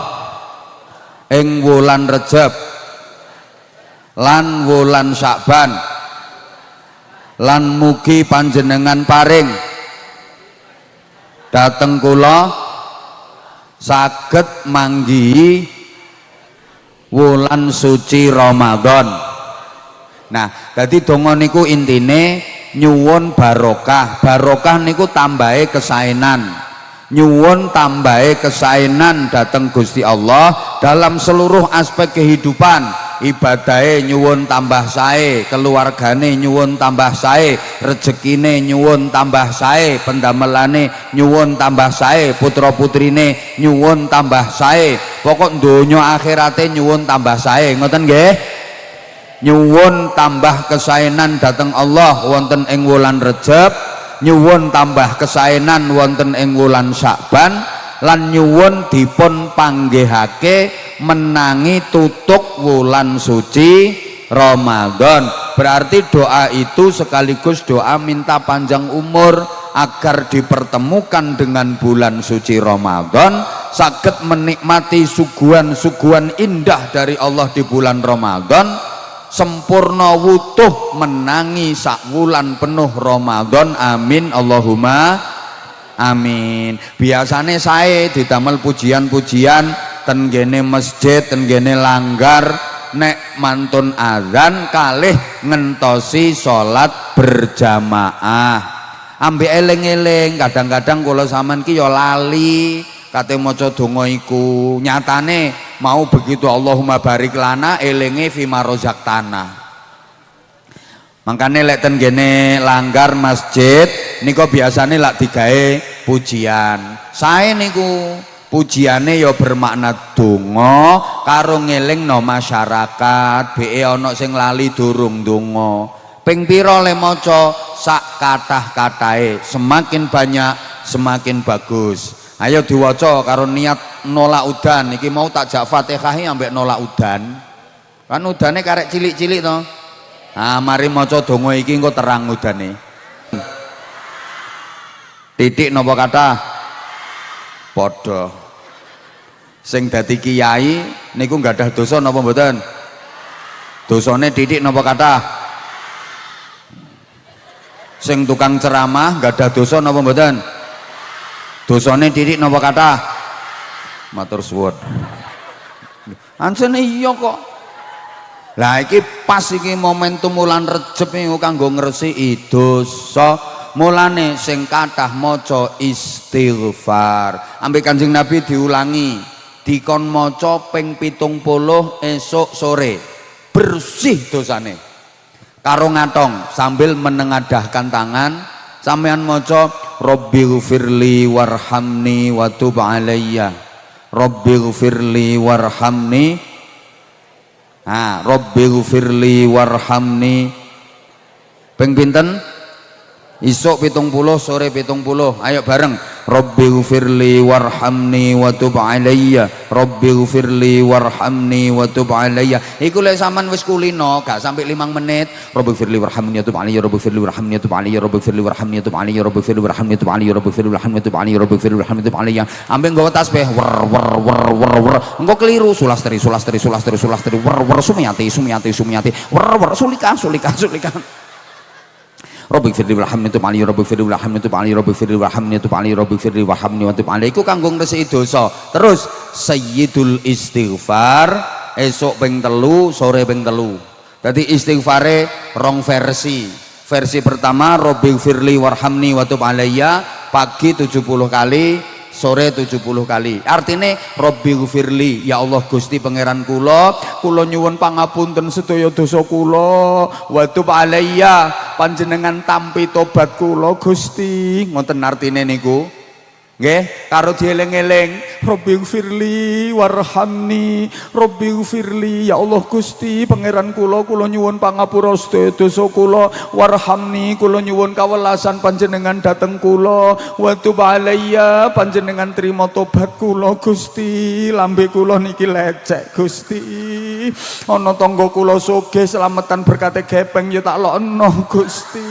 ing wulan Rejab lan wulan Syakban, lan mugi panjenengan paring dateng kula saged manggihi wulan suci Ramadan. Nah, jadi donga niku intine nyuwun barokah. Barokah niku tambahe kesaenan. Nyuwun tambahe kesaenan dateng Gusti Allah dalam seluruh aspek kehidupan. Ibadahe nyuwun tambah sae, keluargane nyuwun tambah sae, rezekine nyuwun tambah sae, pendamelane nyuwun tambah sae, putra-putrine nyuwun tambah sae. Pokok donya akhirate nyuwun tambah sae. Ngoten nggih? Nyuwun tambah kesaenan dateng Allah wonten ing wulan Rejab, nyuwun tambah kesaenan wonten ing wulan Syakban, lan nyuwun dipun panggihake menangi tutuk wulan suci Ramadan. Berarti doa itu sekaligus doa minta panjang umur agar dipertemukan dengan bulan suci Ramadan, saged menikmati suguhan-suguhan indah dari Allah di bulan Ramadan, sempurna wutuh menangi sak wulan penuh Ramadan. Amin Allahumma amin. Biasane saya didamel pujian-pujian ten gene masjid, ten gene langgar, nek mantun azan kalih ngentosi salat berjamaah. Ambek eling-eling, kadang-kadang kula sampean ki ya lali kate maca donga iku. Nyatane mau begitu Allahumma barik lana elinge fima rozaktana. Makane lek ten gene langgar masjid niku biasane lak digawe pujian. Sae niku pujiane ya bermakna donga karo ngelingno masyarakat, beke ana sing lali durung donga. Ping pira le maca sak kathah-kathahe, semakin banyak semakin bagus. Ayo diwaca karo niat nolak udan. Iki mau tak jak Fatihah ambek nolak udan. Kan udane karek cilik-cilik to. Ah mari maca donga iki engko terang udane. Titik napa kathah? Padha. Sing dadi kiai niku nggadah dosa napa mboten? Dosane titik napa kathah? Sing tukang ceramah nggadah dosa napa mboten? Dosane titik napa kathah? Matur suwun. Ansene iya kok. Lah iki pas iki momentum wulan Rejeb niku kanggo ngresiki dosa. Mulane sing kathah maca istighfar. Ambek Kanjeng Nabi diulangi, dikon maca ping 70 esuk sore. Bersih dosane. Karo ngatong sambil menengadahkan tangan, sampean maca Rabbighfirli warhamni wa tub alayya. Rabbighfirli warhamni. Rabbighfirli warhamni. Ping pinten? Isuk 70 sore 70. Ayo bareng. Rabbighfirli warhamni wa tub alayya. Rabbighfirli warhamni wa tub alayya. Iku lek sampean wis kulino gak sampai 5 menit. Rabbighfirli warhamni wa tub alayya. Rabbighfirli warhamni wa tub alayya. Rabbighfirli warhamni wa tub alayya. Rabbighfirli warhamni wa tub alayya. Rabbighfirli warhamni wa tub alayya. Rabbighfirli warhamni wa tub alayya. Ambek nggawa tasbih wer. Engko keliru sulastri wer sumiyati wer sulika. Rabbighfirli warhamni tub alayya. Rabbighfirli warhamni tub alayya. Rabbighfirli warhamni tub alayya. Rabbighfirli warhamni tub alayya. Iku kanggo ngresiki dosa. Terus sayyidul istighfar esuk ping 3 sore ping 3. Dadi istighfare rong versi. Versi pertama Rabbighfirli warhamni wa tub alayya pagi 70 kali, sore 70 kali. Artine Rabbighfirli, ya Allah Gusti pangeran kula nyuwun pangapunten sedaya dosa kula, wa tub alayya panjenengan tampi tobat kula Gusti. Ngoten artine niku. Nggih, karo dieling-eling Rabbighfirli warhamni. Rabbighfirli, ya Allah Gusti pangeran kula nyuwun pangapura sedaya dosa kula, warhamni kula nyuwun kawelasan panjenengan dhateng kula, wa tub alayya panjenengan trima tobat kula Gusti. Lambe kula niki lecek Gusti, ana tangga kula sugih slametan berkate gepeng ya tak lokno Gusti.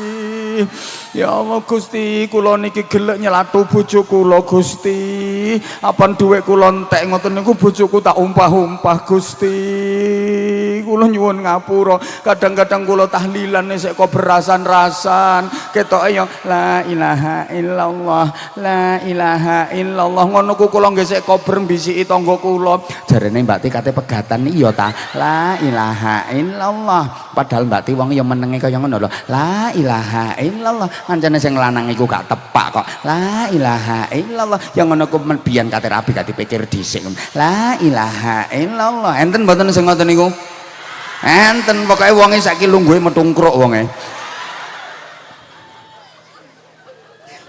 Ya Allah Gusti, kula niki gelek nyelathu bojo kula Gusti. Apan dhuwit kula entek ngoten niku bojoku tak umpah-umpah Gusti. Kula nyuwun ngapura. Kadang-kadang kula tahlilan sik kok berasan-rasan. Ketoke ya la ilaha illallah, la ilaha illallah. Ngono ku kula nggih sik kober mbisiki tangga kula. Jarene Mbak Ti kate pegatan iya ta. La ilaha illallah. Padahal Mbak Ti wong ya menenge kaya ngono lho. La ilaha illallah. Ancene sing lanang iku gak tepak kok. La ilaha illallah. Yang ngono ku biyen kate rabi gak dipikir dhisik. La ilaha illallah. Enten mboten sing ngoten niku? Enten, pokoke wonge saiki lungguhe metungkruk wonge.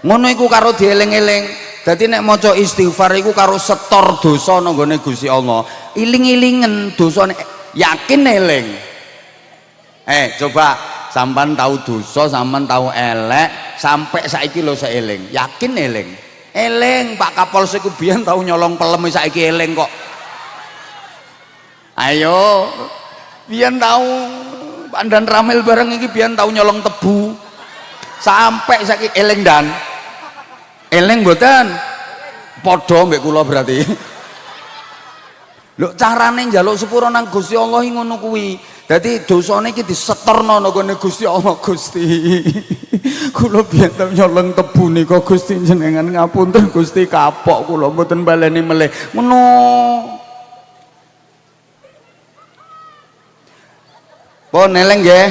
Ngono iku karo dieling-eling. Dadi nek maca istighfar iku karo setor dosa nang gone Gusti Allah. Iling-ilingen dosane, yakin eling. Coba sampean tahu dosa, sampean tahu elek, sampai saiki lho seeling. Yakin eling. Eling Pak Kapolsek ku biyen tahu nyolong pelem saiki eling kok. Ayo, biyen tahu Pandan Ramil bareng iki biyen tahu nyolong tebu. Sampai saiki eling dan eling mboten? Padha mbek kula berarti. Lho carane njaluk sepuro nang Gusti Allah ngono kuwi. Dadi dosane iki disetorno nang gone Gusti Allah Gusti. Kula biyen tau nyolong tebu nika Gusti jenengan ngapunten Gusti kapok kula mboten baleni melih. Ngono. Pun eleng nggih.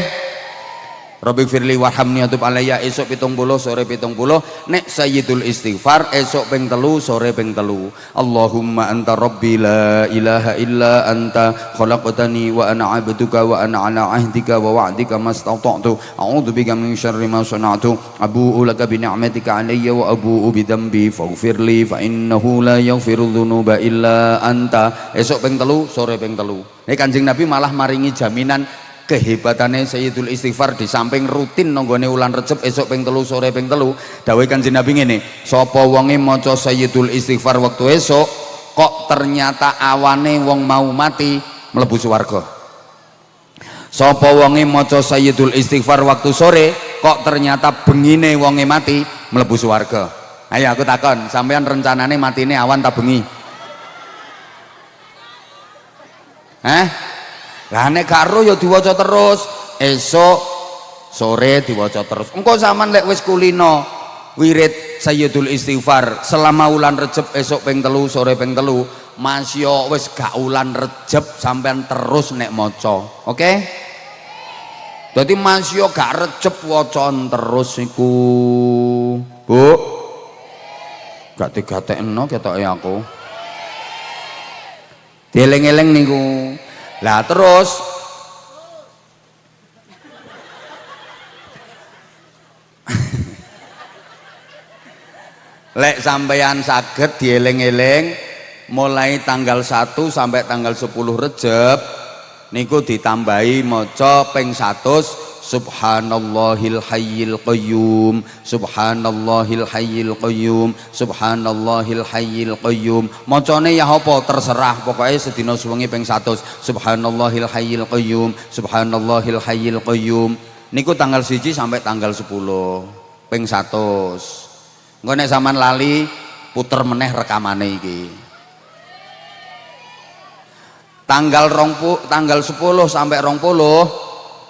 Rabbighfirli warhamni wa tub alayya esuk 70 sore 70. Nek sayyidul istighfar esuk ping 3 sore ping 3. Allahumma anta rabbi la ilaha illa anta khalaqtani wa ana 'abduka wa ana 'ala 'ahdika wa wa'dika mastata'tu a'udzu bika min syarri ma sana'tu abu'u laka bi ni'matika 'alayya wa abu'u bi dhanbi faghfirli fa innahu la yaghfiru dzunuba illa anta. Esuk ping 3 sore ping 3. Nek Kanjeng Nabi malah maringi jaminan kehebatannya Sayyidul Istighfar di samping rutin nanggone wulan Recep esok ping 3 sore ping 3 dawuh Kanjeng Nabi ngene, sapa wonge maca Sayyidul Istighfar waktu esok kok ternyata awane wong mau mati mlebu swarga. Sapa wonge maca Sayyidul Istighfar waktu sore kok ternyata bengine wonge mati mlebu swarga. Ayo aku takon, sampean rencanane matine awan ta bengi? Lah nek karo ya diwaca terus, esok sore diwaca terus. Engko sampean lek wis kulino wirid Sayyidul Istighfar selama wulan Rejab esok ping 3 sore ping 3, masya wis gak wulan Rejab sampean terus nek maca. Oke? Dadi masya gak Rejab wacan terus iku. Bu. Gak digatekno ketoke aku. Dieling-eling niku. Lah terus lek sampeyan saged dieling-eling mulai tanggal 1 sampai tanggal 10 Rejab niku ditambahi maca ping 100 Subhanallahil hayyil qayyum, Subhanallahil hayyil qayyum, Subhanallahil hayyil qayyum. Macane ya apa terserah, pokoknya sedina suwengi ping 100 Subhanallahil hayyil qayyum, Subhanallahil hayyil qayyum. Niku tanggal 1 sampai tanggal 10 ping 100. Engko nek sampean lali puter meneh rekamane iki. Tanggal 10 sampai 20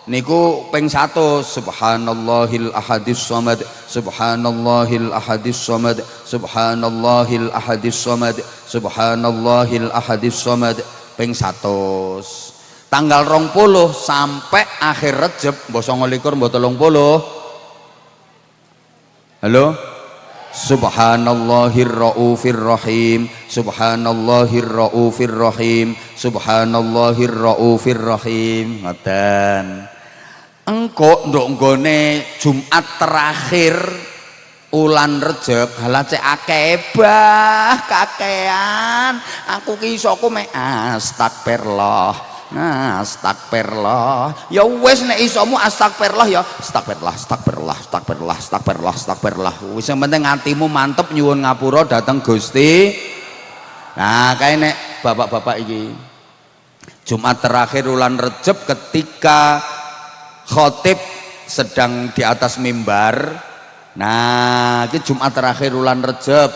niku ping 100 Subhanallahil ahadis samad, Subhanallahil ahadis samad, Subhanallahil ahadis samad, Subhanallahil ahadis samad ping 100. Tanggal 20 sampai akhir Rejab mbok 29 mbok 30. Halo? Subhanallahir raufir rahim, Subhanallahir raufir rahim, Subhanallahir raufir rahim. Ngoten. Engko nduk nggone Jumat terakhir ulan Rejab halah cek akeh bah kakean. Aku ki isoku mek astagfirullah. Nah, astagfirullah. Ya wis nek isomu astagfirullah ya astagfirullah, astagfirullah, astagfirullah, astagfirullah, astagfirullah. Wis yang penting atimu mantep nyuwun ngapura dateng Gusti. Nah, kae nek bapak-bapak iki Jumat terakhir ulan Rejab ketika khotib sedang di atas mimbar. Nah, iki Jumat terakhir ulan Rejab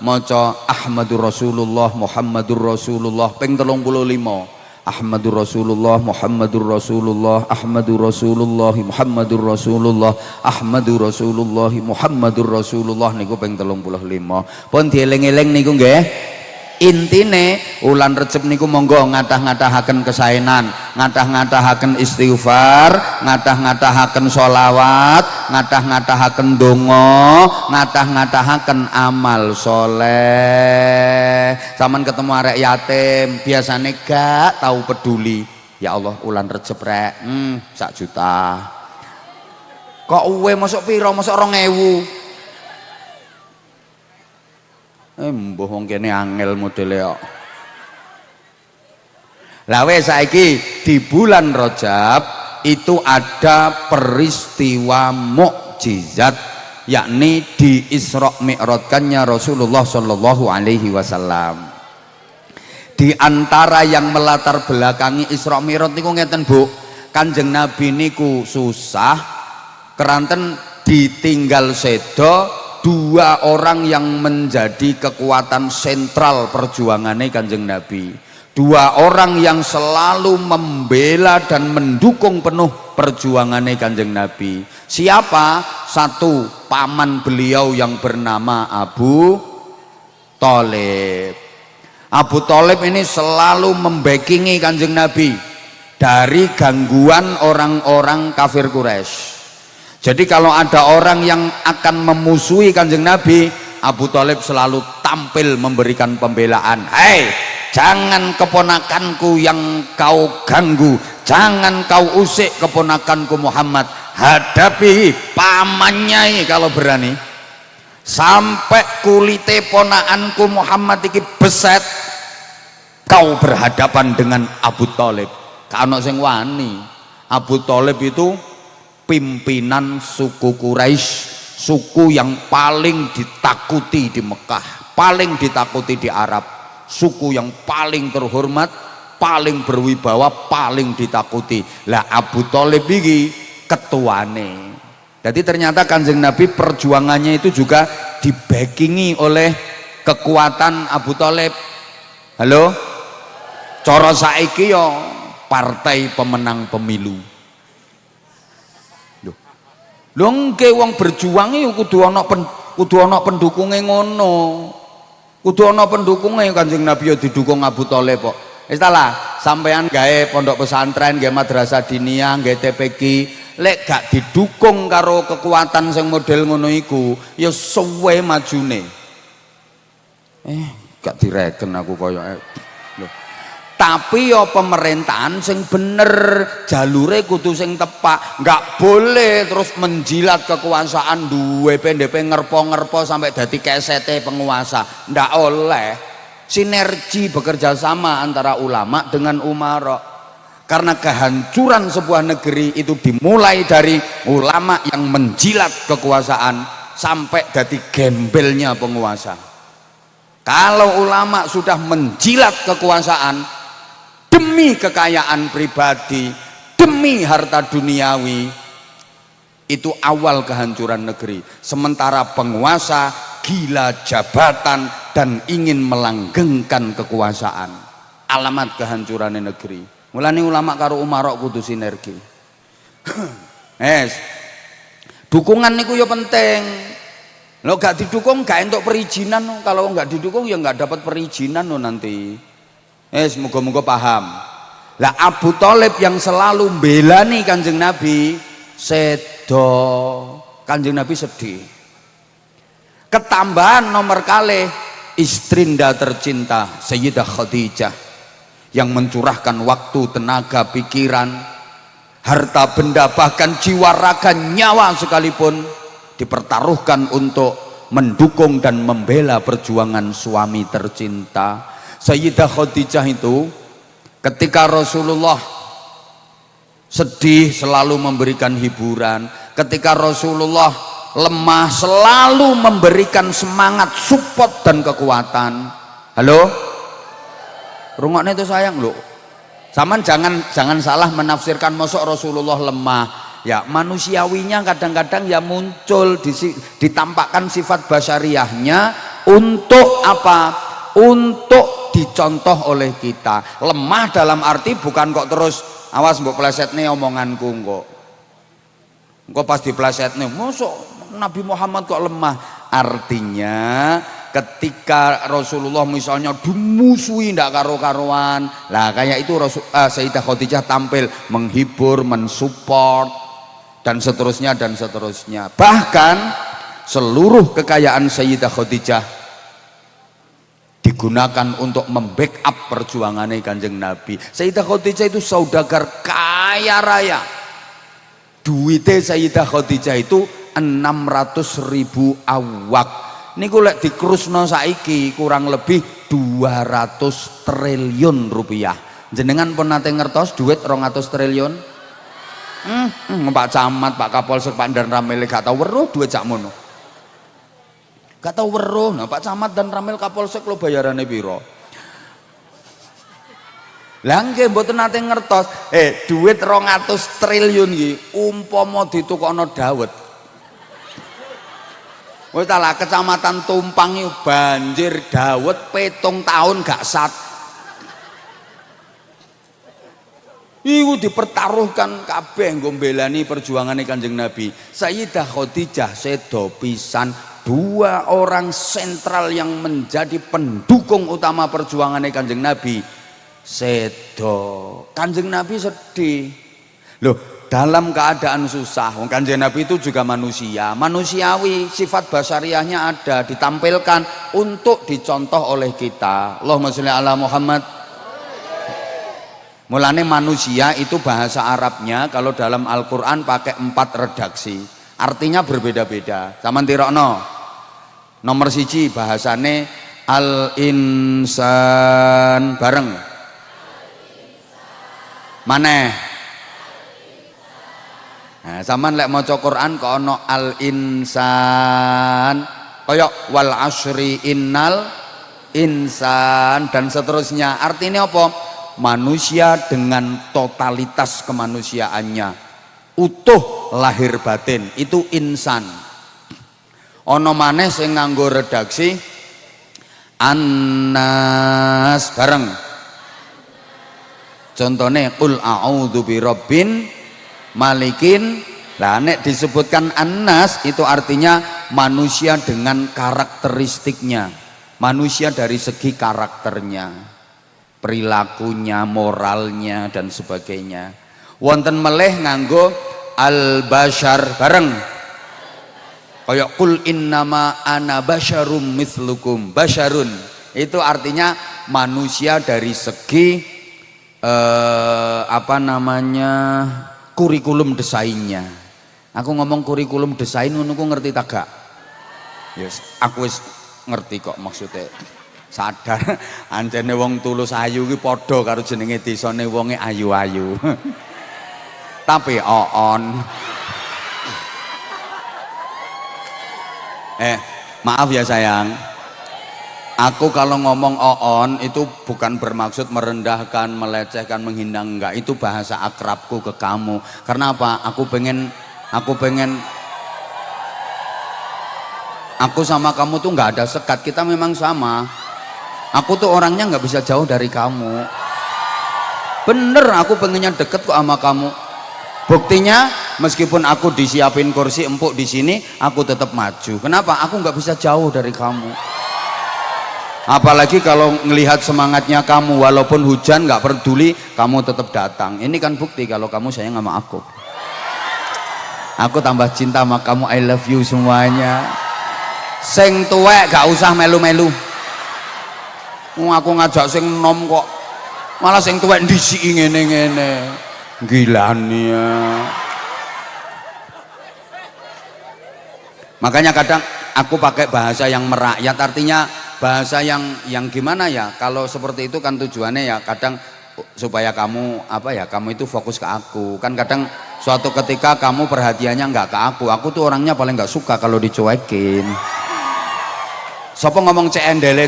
maca Ahmadur Rasulullah Muhammadur Rasulullah ping 35. Ahmadur Rasulullah Muhammadur Rasulullah Ahmadur Rasulullah Muhammadur Rasulullah Ahmadur Rasulullah Muhammadur Rasulullah niku ping 35. Pun dieling-eling niku nggih. Intine ulan Rejab niku monggo ngadah-ngadahaken kesaenan, ngadah-ngadahaken istighfar, ngadah-ngadahaken sholawat, ngadah-ngadahaken donga, ngadah-ngadahaken amal soleh. Saman ketemu arek yatim biasane gak tahu peduli. Ya Allah ulan Rejab rek 1 juta. Kok uwe masuk piro? Masuk 2000. Mbah wong kene angel modele kok. Lah wis saiki di bulan Rajab itu ada peristiwa mukjizat, yakni di Isra Mi'rajkannya Rasulullah Shallallahu Alaihi Wasallam. Di antara yang melatar belakangi Isra Mi'raj niku ngeten Bu, Kanjeng Nabi niku susah keranten ditinggal sedo 2 orang yang menjadi kekuatan sentral perjuangannya Kanjeng Nabi, 2 orang yang selalu membela dan mendukung penuh perjuangannya Kanjeng Nabi. Siapa? 1 paman beliau yang bernama Abu Thalib. Abu Thalib ini selalu membackingi Kanjeng Nabi dari gangguan orang-orang kafir Quraisy. Jadi kalau ada orang yang akan memusuhi Kanjeng Nabi, Abu Thalib selalu tampil memberikan pembelaan. Hei, jangan keponakanku yang kau ganggu, jangan kau usik keponakanku Muhammad, hadapi pamannya ini kalau berani. Sampai kulite ponakanku Muhammad iki beset, kau berhadapan dengan Abu Thalib. Kano sing wani. Abu Thalib itu pimpinan suku Quraisy, suku yang paling ditakuti di Mekah, paling ditakuti di Arab, suku yang paling terhormat paling berwibawa, paling ditakuti. Lah Abu Thalib iki ketuane. Jadi ternyata Kanjeng Nabi perjuangannya itu juga dibackingi oleh kekuatan Abu Thalib. Halo? Cara saiki yo partai pemenang pemilu. Lho nggih wong berjuang iki kudu ana pendukunge ngono. Kudu ana pendukunge. Kanjeng Nabi yo didukung Abu Thalib kok. Wis ta lah, sampean gawe pondok pesantren, gawe madrasah diniyah, gawe TPQ, lek gak didukung karo kekuatan sing model ngono iku ya suwe majune. Gak direken aku koyo tapi ya pemerintahan sing bener, jalure kudu sing tepak. Nggak boleh terus menjilat kekuasaan duwe PNDP ngerpo-ngerpo sampai dadi kesete penguasa. Nggak oleh. Sinergi bekerja sama antara ulama dengan umara. Karena kehancuran sebuah negeri itu dimulai dari ulama yang menjilat kekuasaan sampai dadi gembelnya penguasa. Kalau ulama sudah menjilat kekuasaan demi kekayaan pribadi, demi harta duniawi, itu awal kehancuran negeri. Sementara penguasa gila jabatan dan ingin melanggengkan kekuasaan, alamat kehancuran negeri. Mulane ulama karo umarok kudu sinergi. Dukungan niku ya penting. Lo gak didukung gak entuk perizinan, kalau nggak didukung ya nggak dapat perizinan lo nanti. Semoga-moga paham. Lah Abu Thalib yang selalu belani Kanjeng Nabi sedo, Kanjeng Nabi sedih. Ketambahan nomor kalih istrinda tercinta Sayyidah Khadijah yang mencurahkan waktu, tenaga, pikiran, harta benda, bahkan jiwa raga, nyawa sekalipun dipertaruhkan untuk mendukung dan membela perjuangan suami tercinta. Sayyidah Khadijah itu ketika Rasulullah sedih selalu memberikan hiburan, ketika Rasulullah lemah selalu memberikan semangat, support dan kekuatan. Halo? Rungokne itu sayang loh. Saman jangan salah menafsirkan mosok Rasulullah lemah. Ya manusiawinya kadang-kadang ya muncul ditampakkan sifat basyariahnya untuk apa? Untuk dicontoh oleh kita. Lemah dalam arti bukan kok terus awas mbok plesetne omonganku engko pas diplesetne mosok Nabi Muhammad kok lemah. Artinya ketika Rasulullah misalnya dimusuhi ndak karo-karuan, lah kayak itu Sayyidah Khadijah tampil menghibur, mensupport dan seterusnya dan seterusnya. Bahkan seluruh kekayaan Sayyidah Khadijah digunakan untuk membackup perjuangannya Kanjeng Nabi. Sayyidah Khadijah itu saudagar kaya raya. Duitnya Sayyidah Khadijah itu 600.000 awak. Niku lek dikrusno saiki kurang lebih 200 triliun rupiah. Jenengan pun nate ngertos duit 200 triliun? Pak Camat, Pak Kapolsek, Pak Dan Ramil gak tau weruh duit sak mono. Gak tau weruh. Nah, Pak Camat dan Ramil Kapolsek lo bayarannya piro? Lah nggih mboten nate ngertos. Duit 200 triliun iki umpama ditukokno dawet. Wis ta lah Kecamatan Tumpang iki banjir dawet 7 tahun gak sat. Iku dipertaruhkan kabeh nggo mbelani perjuangane Kanjeng Nabi. Sayyidah Khadijah sedo pisan, dua orang sentral yang menjadi pendukung utama perjuangannya Kanjeng Nabi sedo. Kanjeng Nabi sedih loh dalam keadaan susah. Kanjeng Nabi itu juga manusia, manusiawi, sifat basyariahnya ada, ditampilkan untuk dicontoh oleh kita. Allahumma sholli ala Muhammad. Mulane manusia itu bahasa Arabnya kalau dalam Al-Quran pakai 4 redaksi, artinya berbeda-beda. Saman tirokno. Nomor 1 bahasane al-insan bareng. Maneh. Nah, saman lek maca Quran kok ana al-insan kaya wal asri innal insan dan seterusnya. Artinya apa? manusia dengan totalitas kemanusiaannya, utuh lahir batin, itu insan. Ono maneh sing nganggo redaksi annas bareng. Contohnya qul a'udzu birabbin malikin. Lah nek disebutkan annas itu artinya manusia dengan karakteristiknya, manusia dari segi karakternya, perilakunya, moralnya dan sebagainya. Wonten meleh nganggo al-bashar bareng. Kayak qul innama ana basyarum mithlukum. Basyarun itu artinya manusia dari segi kurikulum desainnya. Aku ngomong kurikulum desain ngono ku ngerti tak gak? Yes, aku wis ngerti kok maksudnya. Sadar anjene wong Tulus Ayu ki padha karo jenenge desane wonge ayu-ayu. Tapi oon. Maaf ya sayang. Aku kalau ngomong oon itu bukan bermaksud merendahkan, melecehkan, menghina, enggak. Itu bahasa akrabku ke kamu. Karena apa? Aku sama kamu tuh nggak ada sekat, kita memang sama. Aku tuh orangnya nggak bisa jauh dari kamu. Bener, aku pengennya deket kok sama kamu. Buktinya meskipun aku disiapin kursi empuk di sini, aku tetap maju. Kenapa? Aku nggak bisa jauh dari kamu. Apalagi kalau ngelihat semangatnya kamu, walaupun hujan nggak peduli, kamu tetap datang. Ini kan bukti kalau kamu sayang sama aku. Aku tambah cinta sama kamu. I love you semuanya. Sing tuwek gak usah melu-melu. Aku ngajak sing nom kok malah sing tuwek ndisiki ngene-ngene. Gilane ya. Makanya kadang aku pakai bahasa yang merakyat, artinya bahasa yang gimana ya? Kalau seperti itu kan tujuannya ya kadang supaya kamu kamu itu fokus ke aku. Kan kadang suatu ketika kamu perhatiannya nggak ke aku tuh orangnya paling nggak suka kalau dicuekin. Sopo ngomong cendele.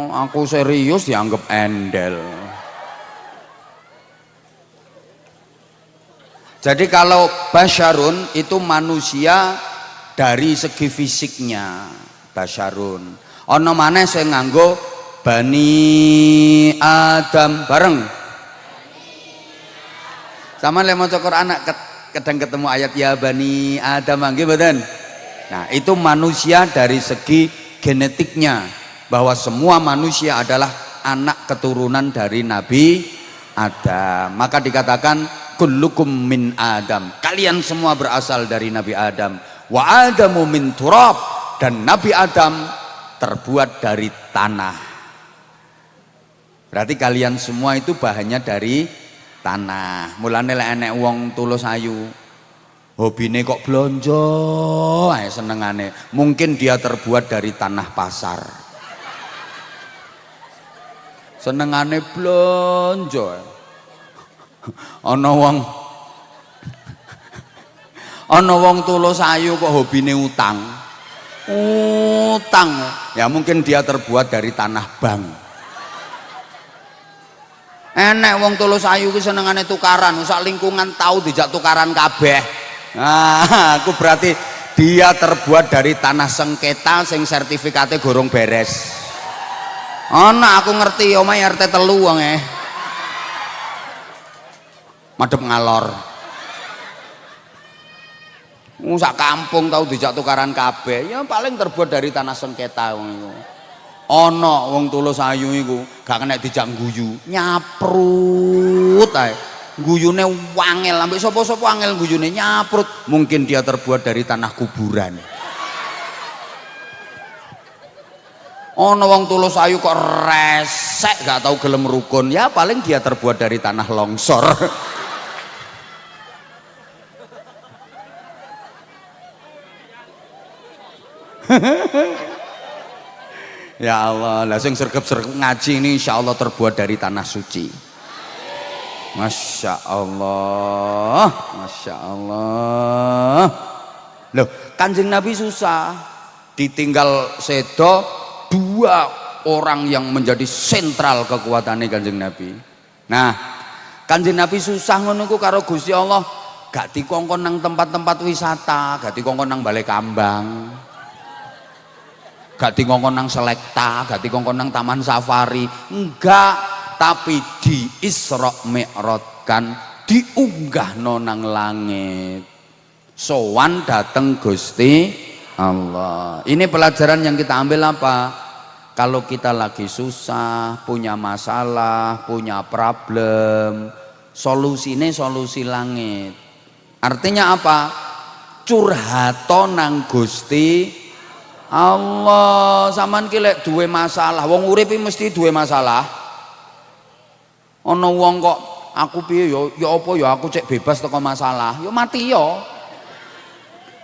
Aku serius dianggap endel. Jadi kalau basyarun itu manusia dari segi fisiknya, basyarun. Ono maneh sing nganggo Bani Adam bareng. Sama le maca Quran kadang ketemu ayat ya Bani Adam nggih mboten. Nah, itu manusia dari segi genetiknya, bahwa semua manusia adalah anak keturunan dari Nabi Adam. Maka dikatakan kullukum min Adam. Kalian semua berasal dari Nabi Adam. Wa Adamu min turab, dan Nabi Adam terbuat dari tanah. Berarti kalian semua itu bahannya dari tanah. Mulane lek enek wong Tulus Ayu hobine kok blonjo ae senengane, mungkin dia terbuat dari tanah pasar. Senengane blonjo. Ana wong Tulus Ayu kok hobine utang. Ya mungkin dia terbuat dari tanah bank. Enek wong Tulus Ayu ki senengane tukaran, sak lingkungan tahu dijak tukaran kabeh. Nah, aku berarti dia terbuat dari tanah sengketa sing sertifikatnya gorong beres. Ana aku ngerti omahe RT 3 wong madhep ngalor. Sak kampung tahu dijak tukaran kabeh, ya paling terbuat dari tanah sengketa wong iku. Ana wong Tulus Ayu iku gak kena dijak guyu, nyaprut ae. Guyune wangel, ambek sapa-sapa angel guyune nyaprut. Mungkin dia terbuat dari tanah kuburan. Ana wong Tulus Ayu kok resek gak tahu gelem rukun, ya paling dia terbuat dari tanah longsor. Ya Allah, lah sing sergep-sergep ngaji ini insya Allah terbuat dari tanah suci. Masya Allah, Masya Allah. Loh, Kanjeng Nabi susah ditinggal sedo dua orang yang menjadi sentral kekuatannya Kanjeng Nabi. Nah, Kanjeng Nabi susah ngono ku karo Gusti Allah, gak dikongkon nang tempat-tempat wisata, gak dikongkon nang Balai Kambang, gak dikongkon nang Selekta, gak dikongkon nang Taman Safari, enggak, tapi di Isra Mi'rajkan, diunggah nang langit, sowan dateng Gusti Allah. Ini pelajaran yang kita ambil apa? Kalau kita lagi susah, punya masalah, punya problem, solusinya solusi langit. Artinya apa? Curhato nang Gusti Allah. Saman ki lek duwe masalah, wong urip mesti duwe masalah. Ana wong kok aku piye ya apa ya aku cek bebas teko masalah, ya mati ya.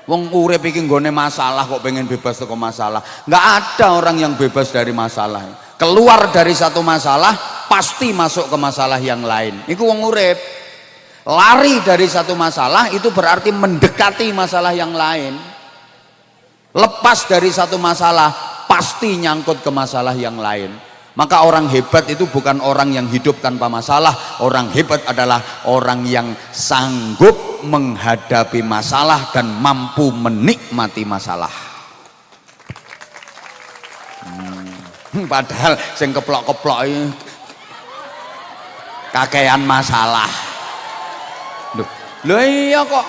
Wong urip iki nggone masalah kok pengen bebas teko masalah. Enggak ada orang yang bebas dari masalah. Keluar dari satu masalah pasti masuk ke masalah yang lain. Iku wong urip. Lari dari satu masalah itu berarti mendekati masalah yang lain. Lepas dari satu masalah pasti nyangkut ke masalah yang lain. Maka orang hebat itu bukan orang yang hidup tanpa masalah. Orang hebat adalah orang yang sanggup menghadapi masalah dan mampu menikmati masalah. Padahal sing keplok-keplok iki kakean masalah. Lho iya kok.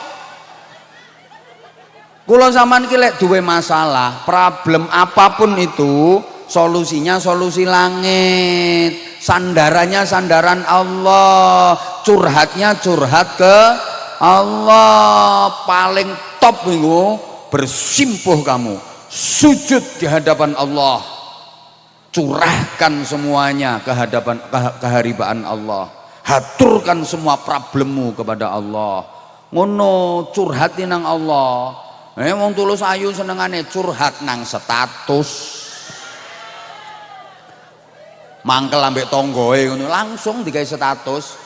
Kula sampean ki lek duwe masalah, problem apapun itu, solusinya solusi langit, sandarannya sandaran Allah, curhatnya curhat ke Allah. Paling top minggu bersimpuh kamu, sujud di hadapan Allah, curahkan semuanya ke hadapan keharibaan Allah, haturkan semua problemmu kepada Allah, ngono curhatin nang Allah. Wong tulus ayu senengane curhat nang status, mangkel ambek tonggoe ngono langsung digawe status,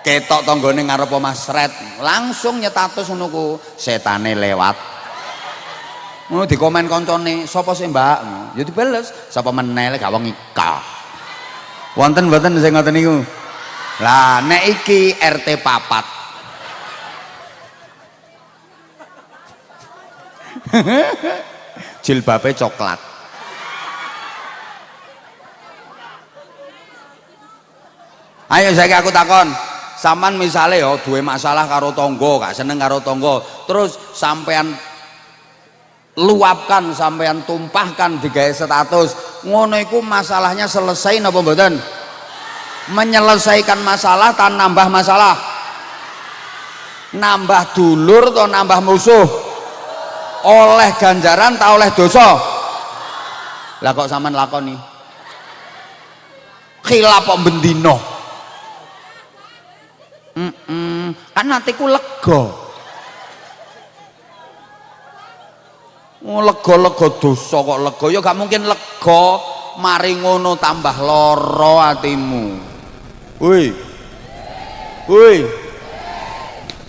ketok tanggane ngarep masret langsung nyetatus ngono ku setane lewat ngono dikomen koncone sapa sih mbak ya dibales sapa menel gak wong ika wonten mboten sing ngoten niku. Lah nek iki RT papat jilbabe coklat. Ayo saiki aku takon, sampean misale ya duwe masalah karo tangga, gak seneng karo tangga, terus sampean luapkan, sampean tumpahkan digawe status, ngono iku masalahnya selesai napa mboten? Menyelesaikan masalah tan nambah masalah, nambah dulur atau nambah musuh, oleh ganjaran tak oleh dosa. Lah kok sampean lakoni khilaf kok bendino. Kan hatiku lega. Lega-lega dosa kok lega, ya gak mungkin lega mari ngono tambah loro atimu. Woi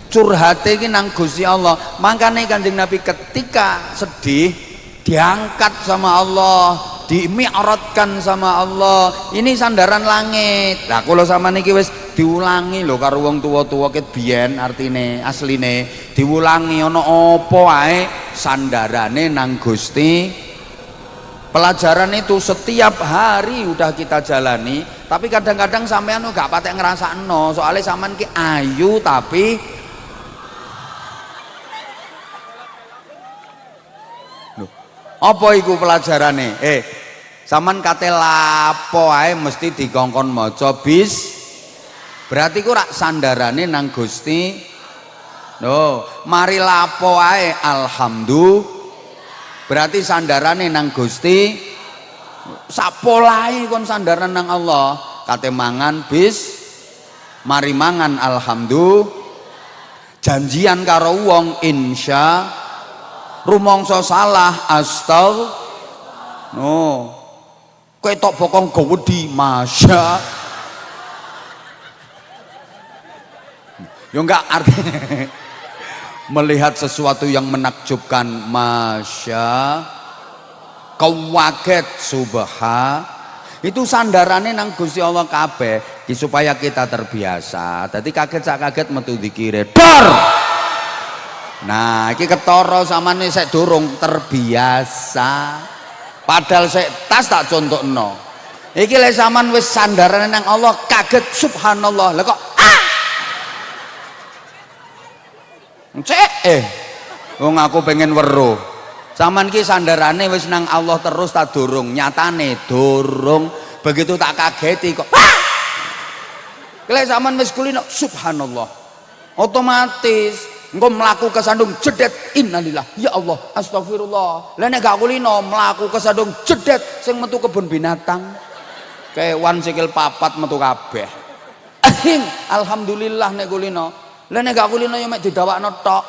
curhate iki nang Gusti Allah. Makane Kanjeng Nabi ketika sedih diangkat sama Allah, dimi'rajkan sama Allah. Ini sandaran langit. Lah kula sampean iki wis diulangi lho karo wong tuwa-tuwa ket biyen, artine asline diulangi ana apa wae sandarane nang Gusti. Pelajaran itu setiap hari udah kita jalani, tapi kadang-kadang sampean gak patek ngrasakno, soalnya sampean ki ayu tapi apa iku pelajarane? Sampean kate lapo ae mesti dikongkon maca bis. Berarti ku rak sandarane nang Gusti. No, mari lapo ae alhamdulillah. Berarti sandarane nang Gusti. Sapolahe kon sandaran nang Allah. Kate mangan bis, mari mangan alhamdulillah. Janjian karo wong insya rumangsa salah astagfirullah. No. Kowe tok bokong gawedi masya. Ya enggak artinya melihat sesuatu yang menakjubkan, masya, kawaget, subha, itu sandarannya nang Gusti Allah kabeh supaya kita terbiasa. Tadi kaget metu dikire dor. Nah, iki ketara samane sik durung terbiasa. Padahal sik tas tak contohno. Iki lek sampean wis sandarane nang Allah kaget subhanallah. Lah kok wong aku pengen weruh. Sampean ki sandarane wis nang Allah terus tak durung, nyatane durung. Begitu tak kageti kok lek sampean wis kulino subhanallah. Otomatis engko mlaku kesandung jedet innalillah ya Allah astagfirullah. Lah nek gak kulino mlaku kesandung jedet sing metu kebun binatang kewan sikil papat metu kabeh. Alhamdulillah nek kulino. Lah nek gak kulino yo mek didawakno tok.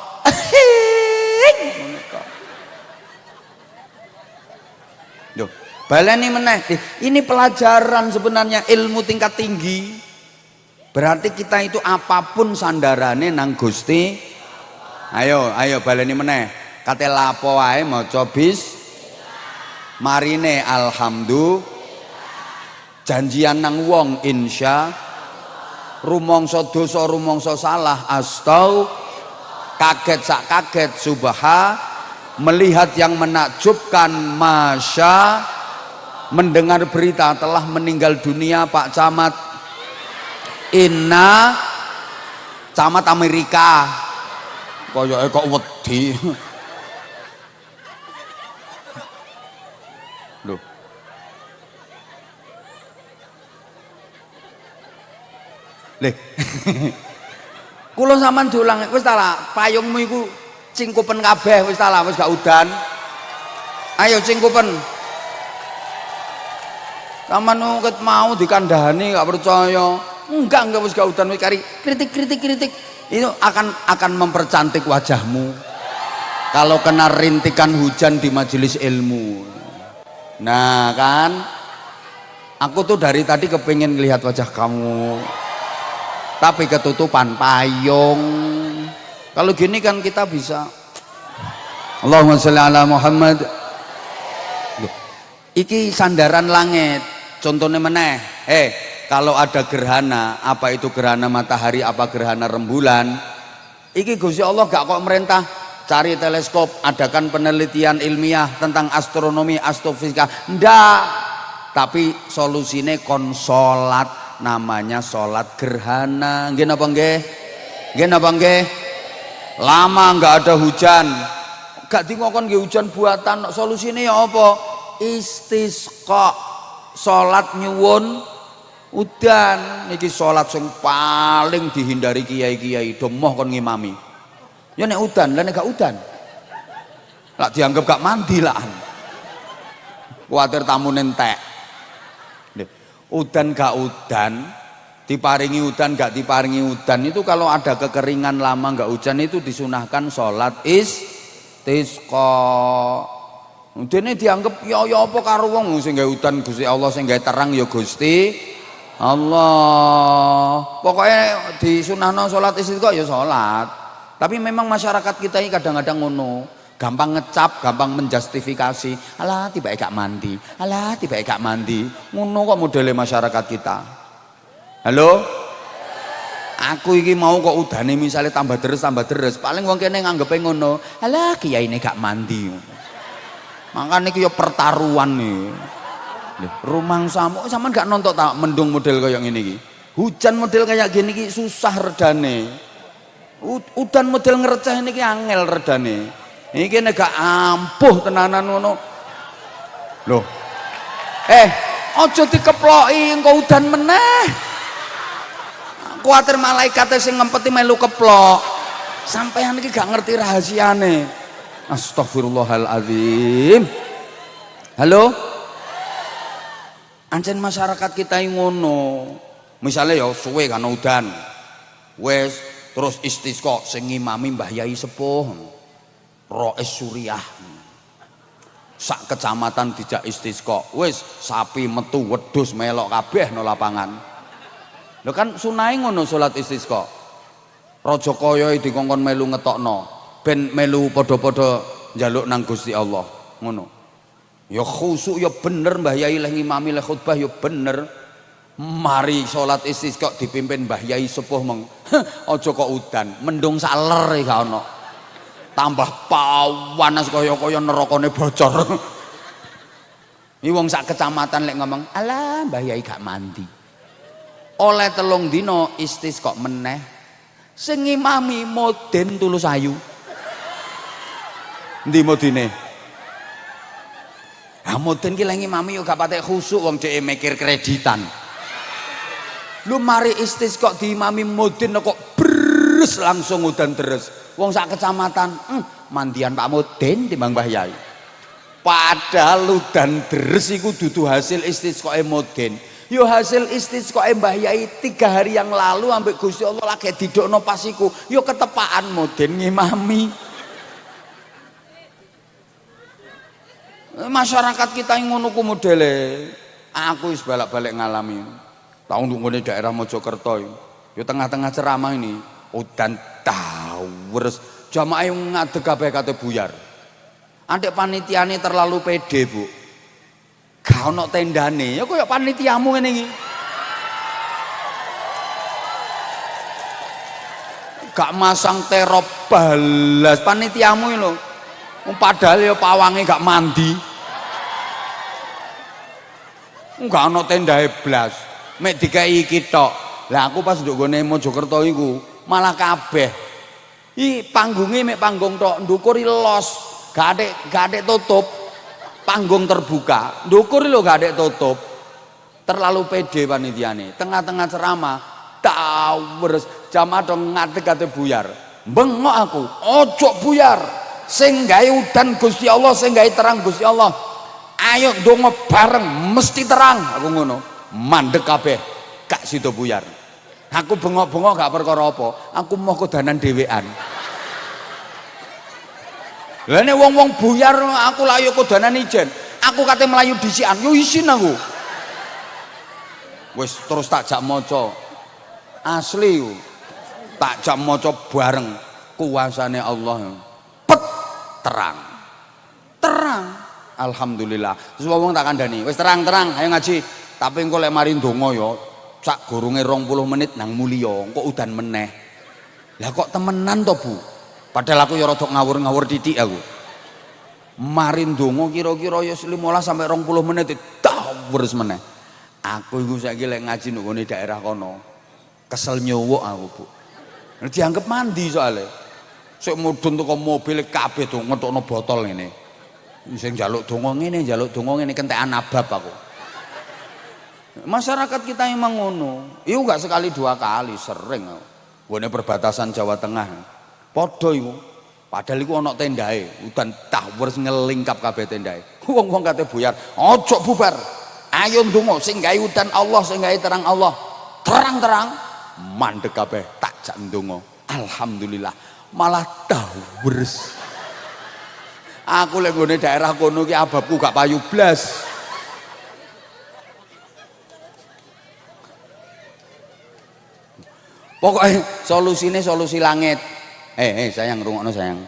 Yo, baleni meneh. Ini pelajaran sebenarnya ilmu tingkat tinggi. Berarti kita itu apapun sandarane nang Gusti. Ayo baleni meneh. Kate lapo wae maca bis. Marine alhamdulillah. Janjian nang wong insya. Rumangsa dosa rumangsa salah astau. Kaget sak kaget subha. Melihat yang menakjubkan masya. Mendengar berita telah meninggal dunia Pak Camat Inna Camat Amerika. Koyoke kok wedi. Loh. Leh. Kula sampean dolang wis ta lah payungmu iku cingkupen kabeh wis ta lah wis gak udan. Ayo cingkupen. Sampeyan ket mau dikandhani gak percaya. Enggak wis gak udan wis kari kritik. Itu akan mempercantik wajahmu kalau kena rintikan hujan di majelis ilmu. Nah kan aku tuh dari tadi kepingin lihat wajah kamu tapi ketutupan payung. Kalau gini kan kita bisa Allahumma sholli ala Muhammad. Iki sandaran langit contohnya meneh. Kalau ada gerhana, apa itu gerhana matahari, apa gerhana rembulan, iki Gusti Allah gak kok merintah cari teleskop, adakan penelitian ilmiah tentang astronomi, astrofisika, ndak. Tapi solusinya konsolat, namanya sholat gerhana. Nggih napa nggih? Nggih napa nggih? Lama nggak ada hujan, gak dingokon nggih hujan buatan, solusinya ya apa? Istisqa, sholat nyuwun udan. Niki sholat sing paling dihindari kiai-kiai, domoh kon ngimami. Ya nek udan, lah nek gak udan, lah dianggap gak mandi lah. Kuwatir tamu nentek. Udan gak udan, diparingi udan gak diparingi udan, itu kalau ada kekeringan lama gak hujan itu disunahkan sholat istisqa. Dene dianggap ya apa karo wong sing gawe udan Gusti Allah, sing gawe terang ya Gusti Allah. Pokoknya disunahno sholat istisqa ya sholat. Tapi memang masyarakat kita ini kadang-kadang ngono, gampang ngecap, gampang menjustifikasi. Alah tiba gak mandi, alah tiba gak mandi. Ngono kok modele masyarakat kita. Halo? Aku iki mau kok udane misalnya tambah deres, paling wong kene nganggepe ngono. Alah kiyaine gak mandi. Makanya iki ya pertaruhan nih. Rumangsamu sampean gak nonton tak mendung model kayak ngene iki. Hujan model kayak gini iki susah redane. Udan model ngereceh niki angel redane. Iki nek gak ampuh tenanan ngono. Loh. Aja dikeploki engko udan meneh. Kuwatir malaikate sing ngempeti melu keplok. Sampeyan iki gak ngerti rahasiane. Astagfirullahaladzim. Halo? Ancen masyarakat kita yang ngono. Misalnya ya suwe kan udan. Wes terus istisqa sing ngimami Mbah Yai Sepuh. Rois Suriah. Sak kecamatan dijak istisqa. Wes sapi metu wedhus melok kabeh no lapangan. Lho kan sunahe ngono salat istisqa. Raja Kaya dikongkon melu ngetokno. ben melu padha-padha njaluk nang Gusti Allah ngono. Ya khusuk ya bener Mbah Yai leh ngimami leh khutbah ya bener. Mari salat istisqa dipimpin Mbah Yai sepuh meng. Aja kok udan, mendung saler gak ono. Tambah pawanas kaya-kaya nerakane bocor. Iki wong sak kecamatan lek ngomong, "Alah, Mbah Yai gak mandi." Oleh 3 dina istisqa meneh. Sing ngimami Mudin Tulusayu. Ndi Mudine? Ah Mudin ki lek ngimami yo gak patek khusuk wong dhek mikir kreditan. Lu mari istisqa diimami Mudin kok bres langsung udan deres. Wong sak kecamatan, mandian Pak Mudin timbang Mbah Yai. Padahal udan deres iku dudu hasil istisqae Mudin. Yo hasil istisqae Mbah Yai 3 hari yang lalu ambek Gusti Allah lagi didokno pas iku. Yo ketepaan Mudin ngimami. Masyarakat kita yang ngono ku modele. Aku wis balak-balik ngalami. Tahun ngene daerah Mojokerto yo tengah-tengah ceramah ini udan tawres jamaah yang ngadeg kabeh kate buyar. Andek panitiane terlalu pede, Bu. Gak ono tendane, ya koyo panitiamu ngene iki. Gak masang terop balas panitiamu iki lho. Padahal ya pawange gak mandi. Gak ono tendae blas. Mek dikai iki tok. Lah aku pas nduk gone Mojokerto iku malah kabeh. Iki panggunge mek panggung tok, ndukur los. Gak ada tutup, panggung terbuka, ndukur lho gak ada tutup. Terlalu pede panitiane, tengah-tengah ceramah, tawres jamaah dong ngadeg kate buyar. Bengok aku, ojo buyar. Sing gawe udan Gusti Allah, sing gawe terang Gusti Allah. Ayo ndonga bareng mesti terang, aku ngono. Mandek kabeh, gak sida buyar. Aku bengok-bengok gak perkara apa, aku mau kodanan dhewean. Lah nek wong-wong buyar aku layu kodanan ijen. Aku kate melayu disikan, yo isin aku. Wis terus tak jak maca. Asli yo. Tak jak maca bareng kuasane Allah. Pet terang. Terang. Alhamdulillah. Terus wong tak kandhani, wis terang-terang ayo ngaji. Tapi engko lek mari ndonga yo sak gurunge 20 menit nang mulya, kok udan meneh. Lah kok temenan to, Bu? Padahal aku ya rada ngawur-ngawur titik aku. Mari ndonga kira-kira ya 15 sampai 20 menit tawurs meneh. Aku iku saiki lek ngaji nang ngene daerah kono. Kesel nyowok aku, Bu. Dianggap mandi soalnya. Sik mudhun teko mobil kabeh tuh ngetokno botol ngene. Sing njaluk donga ngene, njaluk donga ngene kentekan abab aku. Masyarakat kita emang ngono. Iku gak sekali 2 kali, sering. Gone perbatasan Jawa Tengah. Padha iku. Padahal iku ana tendae, udan tawers ngelingkap kabeh tendae. Wong-wong kate buyar, "Ojo bubar. Ayo ndonga sing gawe udan Allah, sing gawe terang Allah." Terang-terang mandek kabeh tak jak ndonga. Alhamdulillah, malah tawers. Aku lek nggone daerah kono ki ababku gak payu blas. Pokoknya solusine solusi langit. Sayang rungokno sayang.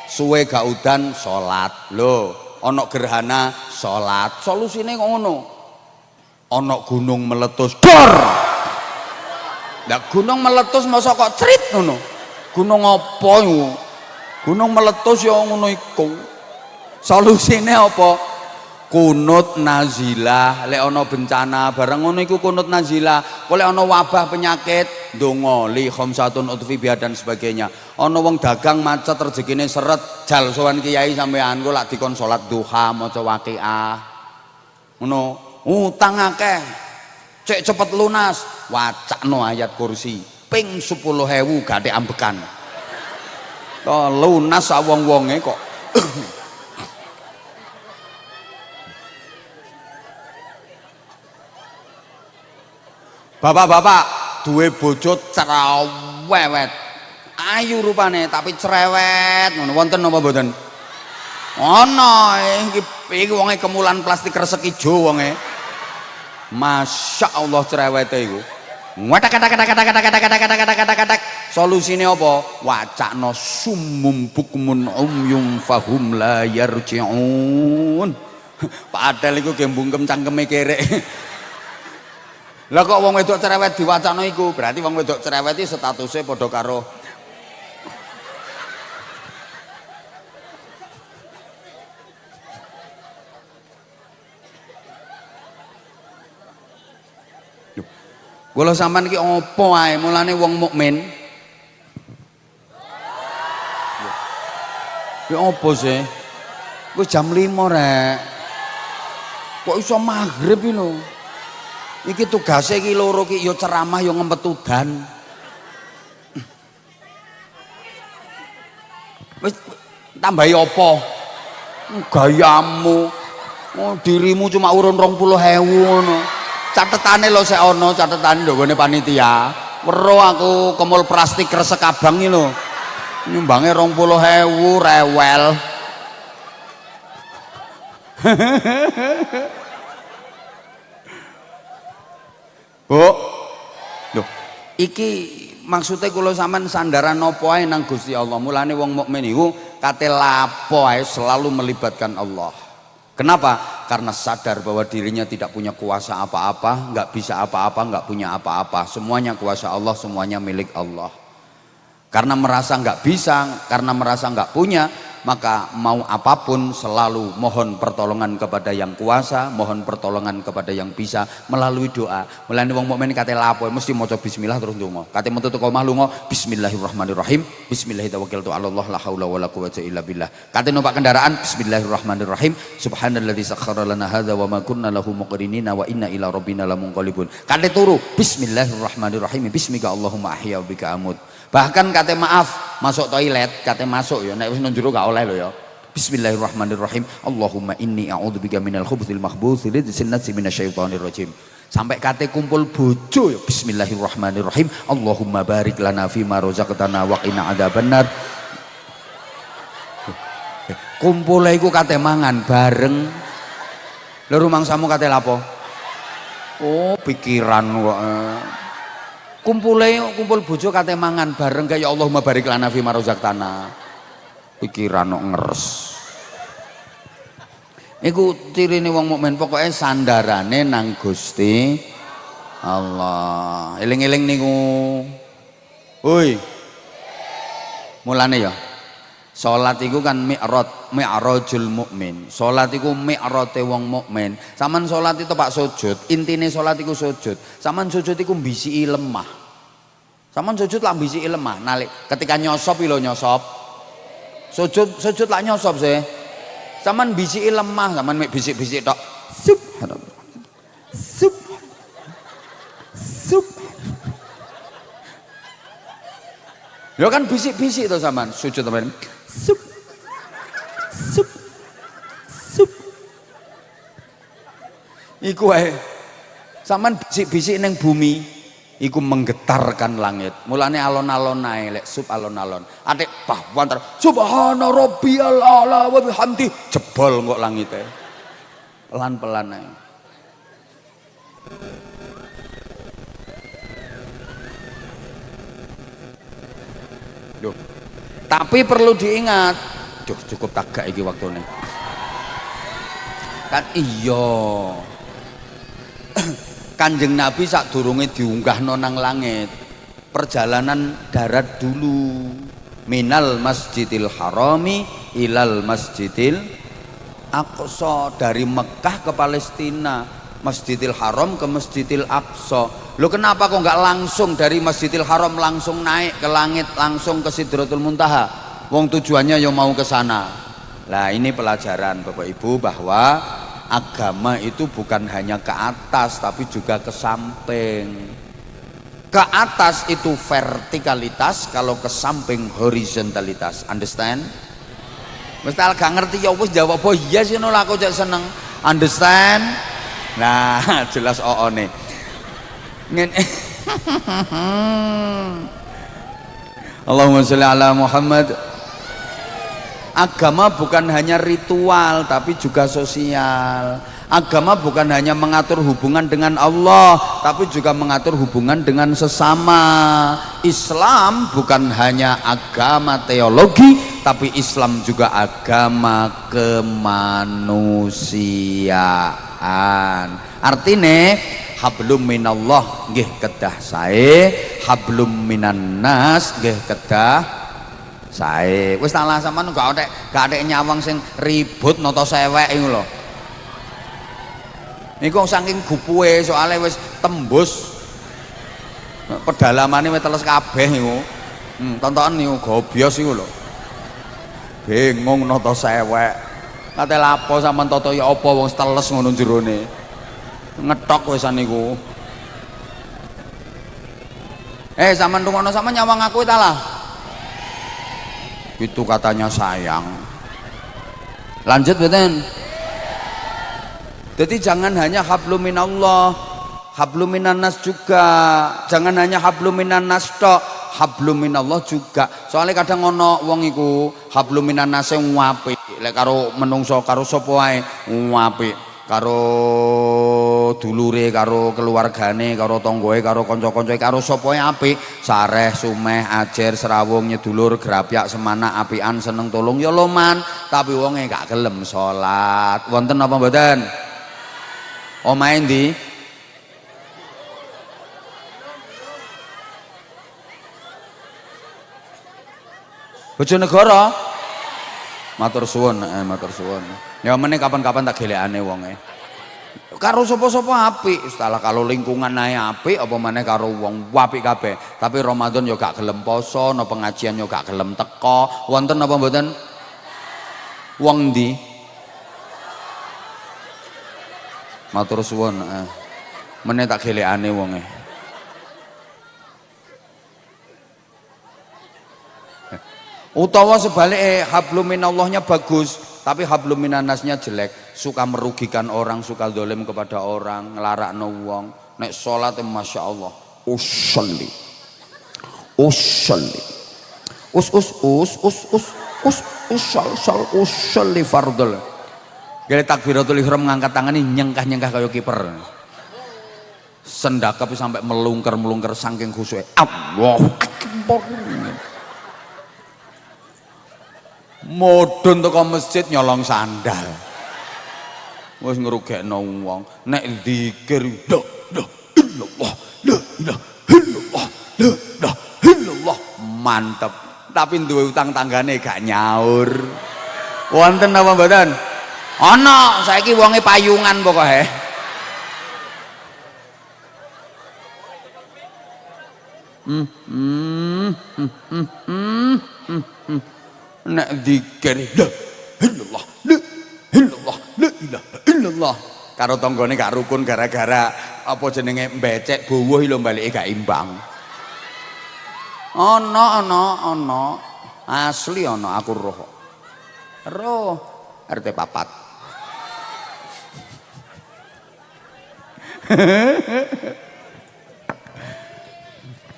Suwe gak udan salat. Lho, ana gerhana salat. Solusine kok ngono. Ana gunung meletus dor. Lah gunung meletus masa kok crit ngono. Gunung apa iku? Gunung meletus ya ngono iku. Solusine apa? Kunut nazilah. Lek ana bencana bareng ngono iku kunut nazilah. Kok lek ana wabah penyakit ndonga li khamsatun utfi dan sebagainya. Ana wong dagang macet rezekine seret jal sowan kiai sampean kok lak dikon salat duha maca waqiah. Ngono, utang akeh. Cek cepet lunas, wacakno ayat kursi. Ping 10.000 gathek ambekan. To lunas sak wong-wonge kok. Bapak-bapak duwe bojo cerewet. Ayu rupane tapi cerewet. Ngono wonten napa mboten? Ana iki wonge kemulan plastik resek ijo wonge. Masya Allah cerewete iku. Wadak kadak kadak kadak kadak kadak kadak kadak kadak kadak. Solusine apa? Wacana summum bukmun umyum fahum la yarji'un. Padahal iku gembungkem cangkeme kerek. Lah kok wong wedok cerewet diwacana iku, berarti wong wedok cerewet iki statusnya padha karo kula sampean iki apa ae mulane wong mukmin. Ya apa sih? Wis jam 5 rek. Kok iso maghrib iki lho. Iki tugase iki loro iki ya ceramah ya ngempet udan. Wis tambahi apa? Gayamu. Oh, dirimu cuma urun 20.000 ngono. Catetane lho sik ana catetane lho gone panitia. Weruh aku kemul plastik resek abang iki lho. Nyumbange 20.000 rewel. Bu. Loh, iki maksudnya kula sampean sandaran apa ae nang Gusti Allah. Mulane wong mukmin iku kate lapo ae selalu melibatkan Allah. Kenapa? Karena sadar bahwa dirinya tidak punya kuasa apa-apa, nggak bisa apa-apa, nggak punya apa-apa. Semuanya kuasa Allah, semuanya milik Allah. Karena merasa nggak bisa, karena merasa nggak punya, maka mau apapun selalu mohon pertolongan kepada yang kuasa, mohon pertolongan kepada yang bisa melalui doa. Mulane wong mukmin kate lapo mesti maca bismillah terus ndonga. Kate metu teko omah lunga bismillahirrahmanirrahim. Bismillahirrahmanirrahim. Allah la haula wala quwwata illa billah. Kate numpak kendaraan bismillahirrahmanirrahim. Subhanalladzi sakhkhara lana hadza wa ma kunna lahu muqrinina wa inna ila rabbina lamunqalibun. Kate turu bismillahirrahmanirrahim. Bismika Allahumma ahya wa bika amut. Bahkan kate maaf masuk toilet kate masuk ya nek wis nang jero gak oleh lho ya. Bismillahirrahmanirrahim. Allahumma inni a'udzubika minal khubuthil makhbuthil rijsinnasi minasyaitonir rajim. Sampai kate kumpul bojo ya bismillahirrahmanirrahim. Allahumma barik lana fima razaqtana wa qina adzabannar. Kumpul iku kate mangan bareng. Lho rumangsamu kate lapo? Oh, pikiran kok. Kumpul bojo kate mangan bareng kaya Allahumma barik lana fi marozaqtana. Pikiran kok ngeres. Iku cirine wong mukmin pokoke sandarane nang Gusti Allah. Eling-eling niku. Hoi. Mulane ya. Salat iku kan mi'rajul mukmin. Salat iku mi'rate wong mukmin. Saman salat itu Pak sujud, intine salat iku sujud. Saman sujud iku mbisiki lemah. Saman sujud lah mbisiki lemah. Nalik ketika nyosop lho nyosop. Sujud lah nyosop sih. Saman mbisiki lemah, saman mek bisik-bisik tok. Subhanallah. Sup. Lho kan bisik-bisik to saman sujud teman. Sup. Iku ae. Saman bisik-bisik ning bumi iku menggetarkan langit. Mulane alon-alon ae lek sup alon-alon. Atik pahwan ter subhana rabbiyal a'la wa bihamdi jebol kok langite. Pelan-pelan ae. Duh. Tapi perlu diingat, cukup tagak iki waktune. Kan iya. Kanjeng Nabi sadurunge diunggahno nang langit, perjalanan darat dulu. Minal Masjidil Harami ilal Masjidil Aqsa, dari Mekah ke Palestina, Masjidil Haram ke Masjidil Aqsa. Lo kenapa kok nggak langsung dari Masjidil Haram langsung naik ke langit, langsung ke Sidratul Muntaha? Wong tujuannya yang mau ke sana. Nah ini pelajaran Bapak Ibu bahwa agama itu bukan hanya ke atas tapi juga ke samping. Ke atas itu vertikalitas, kalau ke samping horizontalitas. Understand? Mesti gak ngerti ya wis jawab apa iya sih no aku jak seneng. Understand? Nah jelas nih. Allahumma sholli ala Muhammad. Agama bukan hanya ritual tapi juga sosial. Agama bukan hanya mengatur hubungan dengan Allah, tapi juga mengatur hubungan dengan sesama. Islam bukan hanya agama teologi, tapi Islam juga agama kemanusiaan. Artinya hablum minallah nggih kedah sae, hablum minan nas nggih kedah sae. Wis tak lah sampean gak ada nyawang sing ribut nata sewek iku lho. Niku saking gupuhe soalnya wis tembus pedalamane wis teles kabeh niku. Tontonan niku gobios iku lho. Bingung nata sewek. Kate lapo sampean tata ya apa wong teles ngono jerone. Ngetok wisan niku. Sampean rungono sampean nyawang aku ta lah. Itu katanya sayang. Lanjut mboten? Jadi jangan hanya hablum minallah, hablum minannas juga. Jangan hanya hablum minannas tok, hablum minallah juga. Soalnya kadang ono wong iku hablum minannas sing apik, lek karo menungso karo sapa wae apik. Karo dulure, karo keluargane, karo tanggoe, karo kanca-kancae, karo sapa wae apik. Sareh, sumeh, ajer, serawung, nyedulur, grapyak, semana, apian, seneng tolong ya loman, tapi wonge gak gelem salat. Wonten apa mboten? Omahe ndi? Bojonegoro. Matur suwun, matur suwun. Ya meneh kapan-kapan tak gelekane wonge. Karo sapa-sapa apik, setelah kalau lingkungan ae apik apa meneh karo wong apik kabeh. Tapi Ramadan ya gak gelem poso, no pengajian ya gak gelem teko. Wonten apa mboten? Wong ndi? Matur suwun, meneh tak gelekane wonge. Utawa sebaliknya hablum minallahnya bagus, tapi hablum minannasnya jelek, suka merugikan orang, suka dolim kepada orang, ngelarakno wong. Nek sholat masya Allah, usolli, usolli fardul. Gale takbiratul ihram ngangkat tangan ini nyengkah kayak kiper. Sendakap sampai melungker saking khusyuk. Allahu Akbar. Modon teko masjid nyolong sandal. Wis ngrugekno wong. Nek zikir la illallah, la ilaha illallah, la ilaha illallah. Mantep. Tapi duwe utang tanggane gak nyaur. Wonten apa mboten? Ana, saiki wonge payungan pokoke. Nek zikir la illallah, la illallah, la ilaha illallah. Karo tanggane gak rukun gara-gara apa jenenge mbecek buwuh lho balike gak imbang. Ana. Asli ana aku roh. Roh RT 4.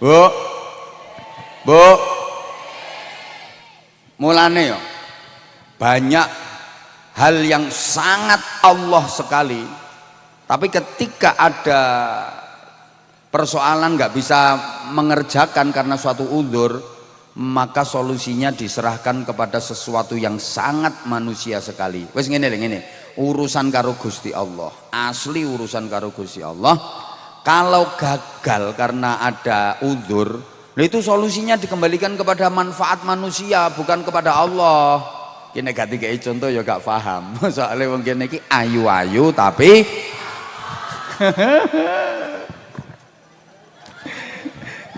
Bu, mulane ya banyak hal yang sangat Allah sekali, tapi ketika ada persoalan nggak bisa mengerjakan karena suatu udzur, maka solusinya diserahkan kepada sesuatu yang sangat manusia sekali. Wes ngene urusan karo Gusti Allah, asli urusan karo Gusti Allah. Kalau gagal karena ada udzur, itu solusinya dikembalikan kepada manfaat manusia, bukan kepada Allah. Kene gak dikai contoh ya gak paham. Soalnya wong kene iki ayu-ayu tapi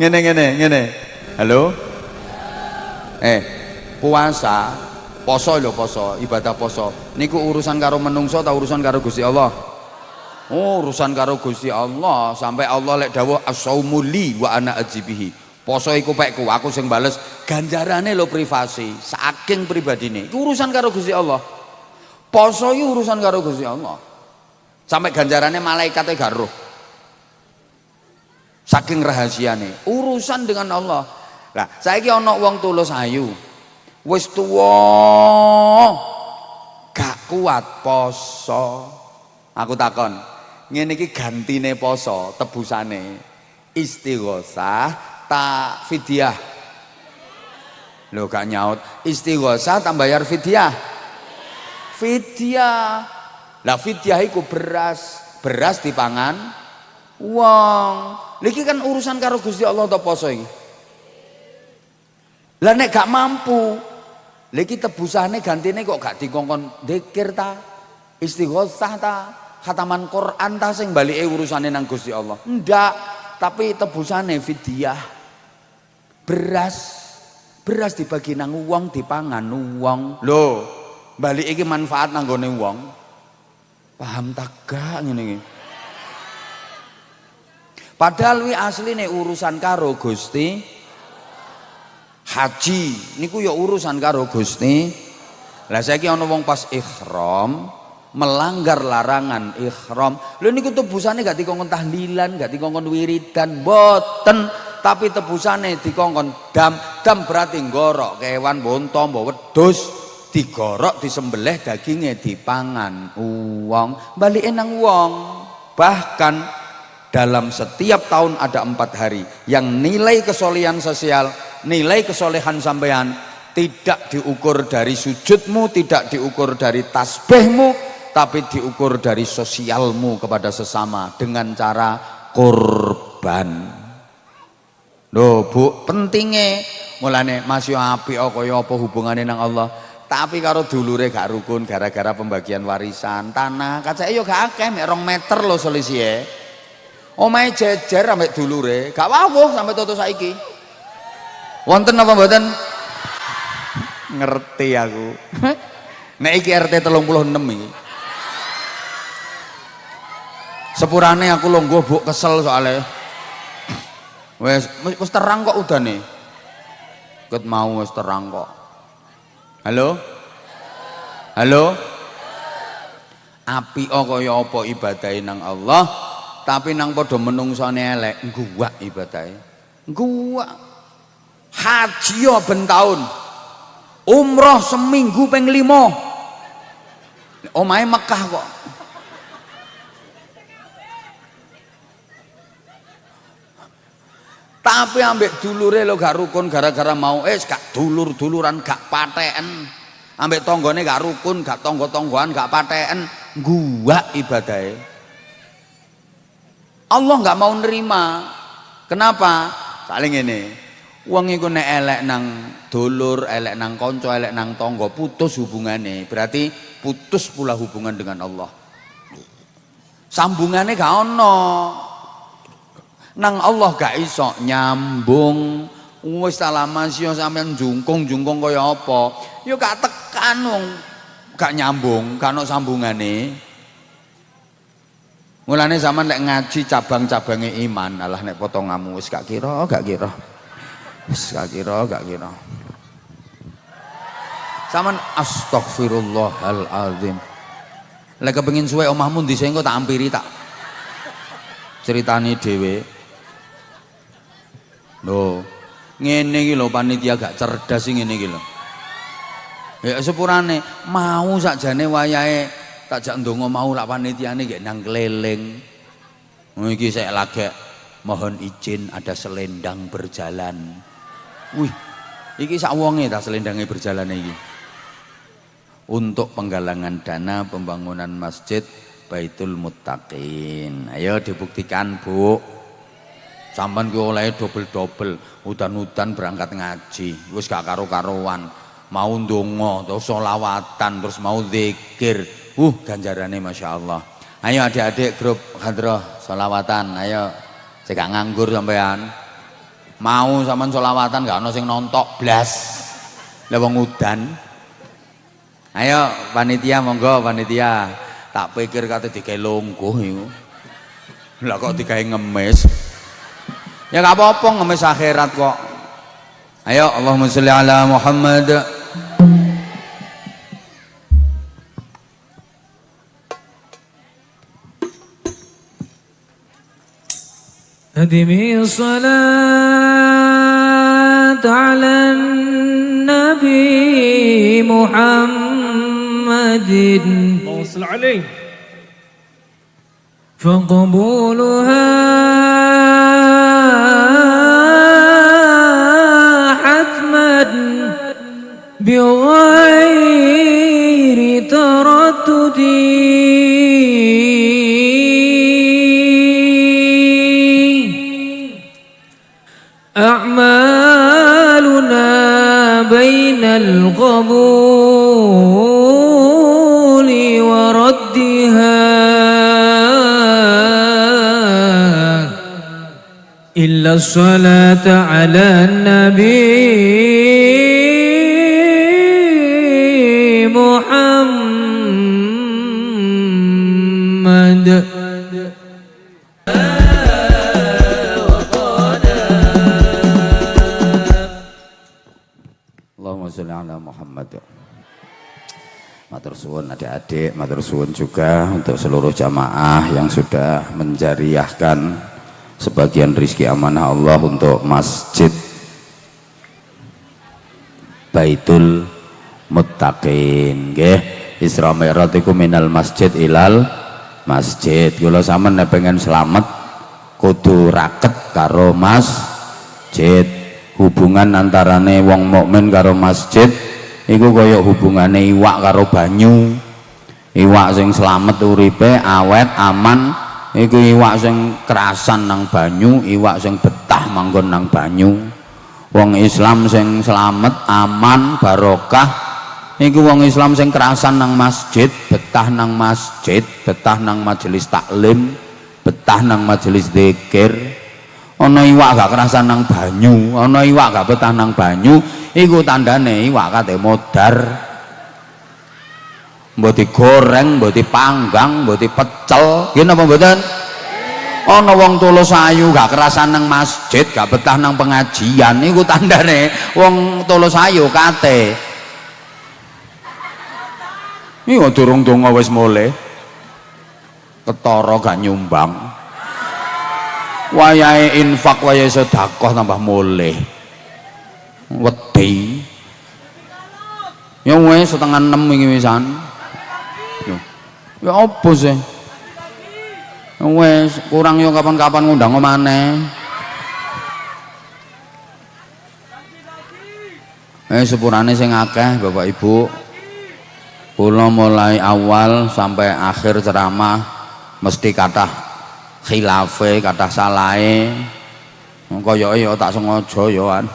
ngene. Halo? Puasa, poso, ibadah poso. Niku urusan karo menungso atau urusan karo Gusti Allah? Oh, urusan karo Gusti Allah. Sampai Allah lek dawuh as-saumu li wa ana ajibihi. Poso iku pekku, aku sing bales. Ganjarane lho privasi, saking pribadine. Iku urusan karo Gusti Allah. Poso iku urusan karo Gusti Allah. Sampai ganjarane malaikate gak roh. Saking rahasiane, urusan dengan Allah. Lah, saiki ana wong tulus ayu. Wis tuwa gak kuat poso. Aku takon, ngene iki gantine poso, tebusane istighosah ta fidyah? Lho gak nyaut. Istighosah tak bayar fidyah? Fidyah. Lah fidyah iku beras dipangan wong. Niki kan urusan karo Gusti Allah to poso iki. Lah nek gak mampu, lagi tebusane gantine kok gak dikongkon dzikir ta, istighosah ta, khataman Quran ta sing balike urusane nang Gusti Allah. Ndak, tapi tebusane fidyah. Beras dibagi nang wong dipangan wong. Lho, balik iki manfaat nang gone wong. Paham tak gak ngene iki? Padahal wi asline urusan karo Gusti. Haji niku ya urusan karo Gusti. Lah saiki ana wong pas ihram melanggar larangan ihram. Lho niku tebusane gak dikongkon tahlilan, gak dikongkon wiridan, boten. Tapi tebusane dikongkon dam berarti ngorok kewan bonto mbok wedhus digorok disembelih dagingnya dipangan wong balike nang wong. Bahkan dalam setiap tahun ada 4 hari yang nilai kesolehan sosial, nilai kesolehan sampean tidak diukur dari sujudmu, tidak diukur dari tasbihmu, tapi diukur dari sosialmu kepada sesama dengan cara korban. Loh Bu, pentingnya mulane Mas yo apik kaya apa hubungane nang Allah. Tapi karo dulure gak rukun gara-gara pembagian warisan tanah. Kacake yo gak akeh mek 2 meter lho selisihe. Omahe jejer ambek dulure, gak wawuh sampai toto saiki. Wonten apa mboten? Ngerti aku. Nek iki RT 36 iki. Sepurane aku longgo Bu, kesel soalnya. Wes terang kok udane. Ket mau wis terang kok. Halo? Halo? Apik kaya apa ibadahe nang Allah, tapi nang padha menungsane elek, ngguwak ibadahe. Ngguwak. Haji yo ben taun. Umroh seminggu ping 5. Omahe Mekah kok. Tapi ambek dulure lo gak rukun gara-gara mau gak dulur-duluran gak paten. Ambek tonggone gak rukun, gak tonggo-tonggoan, gak paten, gua ibadahe. Allah gak mau nerima. Kenapa? Saling ini. Wong iku nek elek nang dulur, elek nang kanca, elek nang tonggo, putus hubungane. Berarti putus pula hubungan dengan Allah. Sambungane gak ono. Nang Allah gak iso nyambung. Wis lama sih sampean jungkung kaya apa ya gak tekan wong gak nyambung, gak ono sambungane. Mulane sampean lek ngaji cabang-cabange iman, alah nek potonganmu wis gak kira. Wis gak kira. Sampean astagfirullahalazim. Lek kepengin suwe omahmu ndise engko tak ampiri tak ceritani dhewe. Loh, ngene iki lho panitia gak cerdas sing ngene iki lho. Ya sepurane mau sakjane wayahe tak jak ndonga mau lak panitiane gek nang keliling. Iki sik lagi mohon izin ada selendang berjalan. Wih, iki sak wonge ta selendange berjalan iki. Untuk penggalangan dana pembangunan masjid Baitul Muttaqin. Ayo dibuktikan Bu. Sampean ki oleh dobel-dobel, udan-udan berangkat ngaji, wis gak karo-karuan, mau ndonga, terus sholawatan, terus mau zikir, ganjarane Masya Allah. Ayo adik-adik grup hadroh sholawatan, ayo, saya gak nganggur sampean, mau sampean sholawatan gak ono sing nontok blas, lewang udan. Ayo panitia monggo panitia, tak pikir kata digawe longgoh iku, lah kok digawe ngemis. Ya gak apa-apa ngemis akhirat kok. Ayo Allahumma sholli ala Muhammad. Hadimi salat ala Nabi Muhammadin. Allahumma sholli alaihi. فقبولها حتما بغير تردد أعمالنا بين القبول وردها إلا الصلاة على النبي محمد. Allahumma sholli ala Muhammad. Matur suwun adik-adik, matur suwun juga untuk seluruh jamaah yang sudah menjariahkan sebagian rizki amanah Allah untuk Masjid Baitul Muttaqin nggih. Isra Mi'raj iku minal masjid ilal masjid. Kula sampean nek pengen selamat kudu raket karo masjid. Hubungan antarane wong mukmin karo masjid iku kaya hubungane iwak karo banyu. Iwak sing selamat uripe awet aman iku iwak sing kerasan nang banyu, iwak sing betah manggon nang banyu. Wong Islam sing selamat aman barokah iku wong Islam sing kerasan nang masjid, betah nang masjid, betah nang majelis taklim, betah nang majelis zikir. Ana iwak gak kerasan nang banyu, ana iwak gak betah nang banyu, iku tandane iwak kate modar. Mbok digoreng, mbok dipanggang, mbok dipecel, nggih napa mboten? Ana wong Tolosayu gak kerasan nang masjid, gak betah nang pengajian, iku tandane wong Tolosayu kate. Iya durung donga wis mulai. Ketara gak nyumbang. Wayahe infak wayahe sedekah tambah mulih wedi ya wis 5:30 iki wisan ya apa sih wis kurang yo kapan-kapan ngundang maneh sepurane sing akeh Bapak Ibu. Kula mulai awal sampai akhir ceramah mesti kathah khilafe, kathah salahe. Koyoke ya tak sengaja ya kan.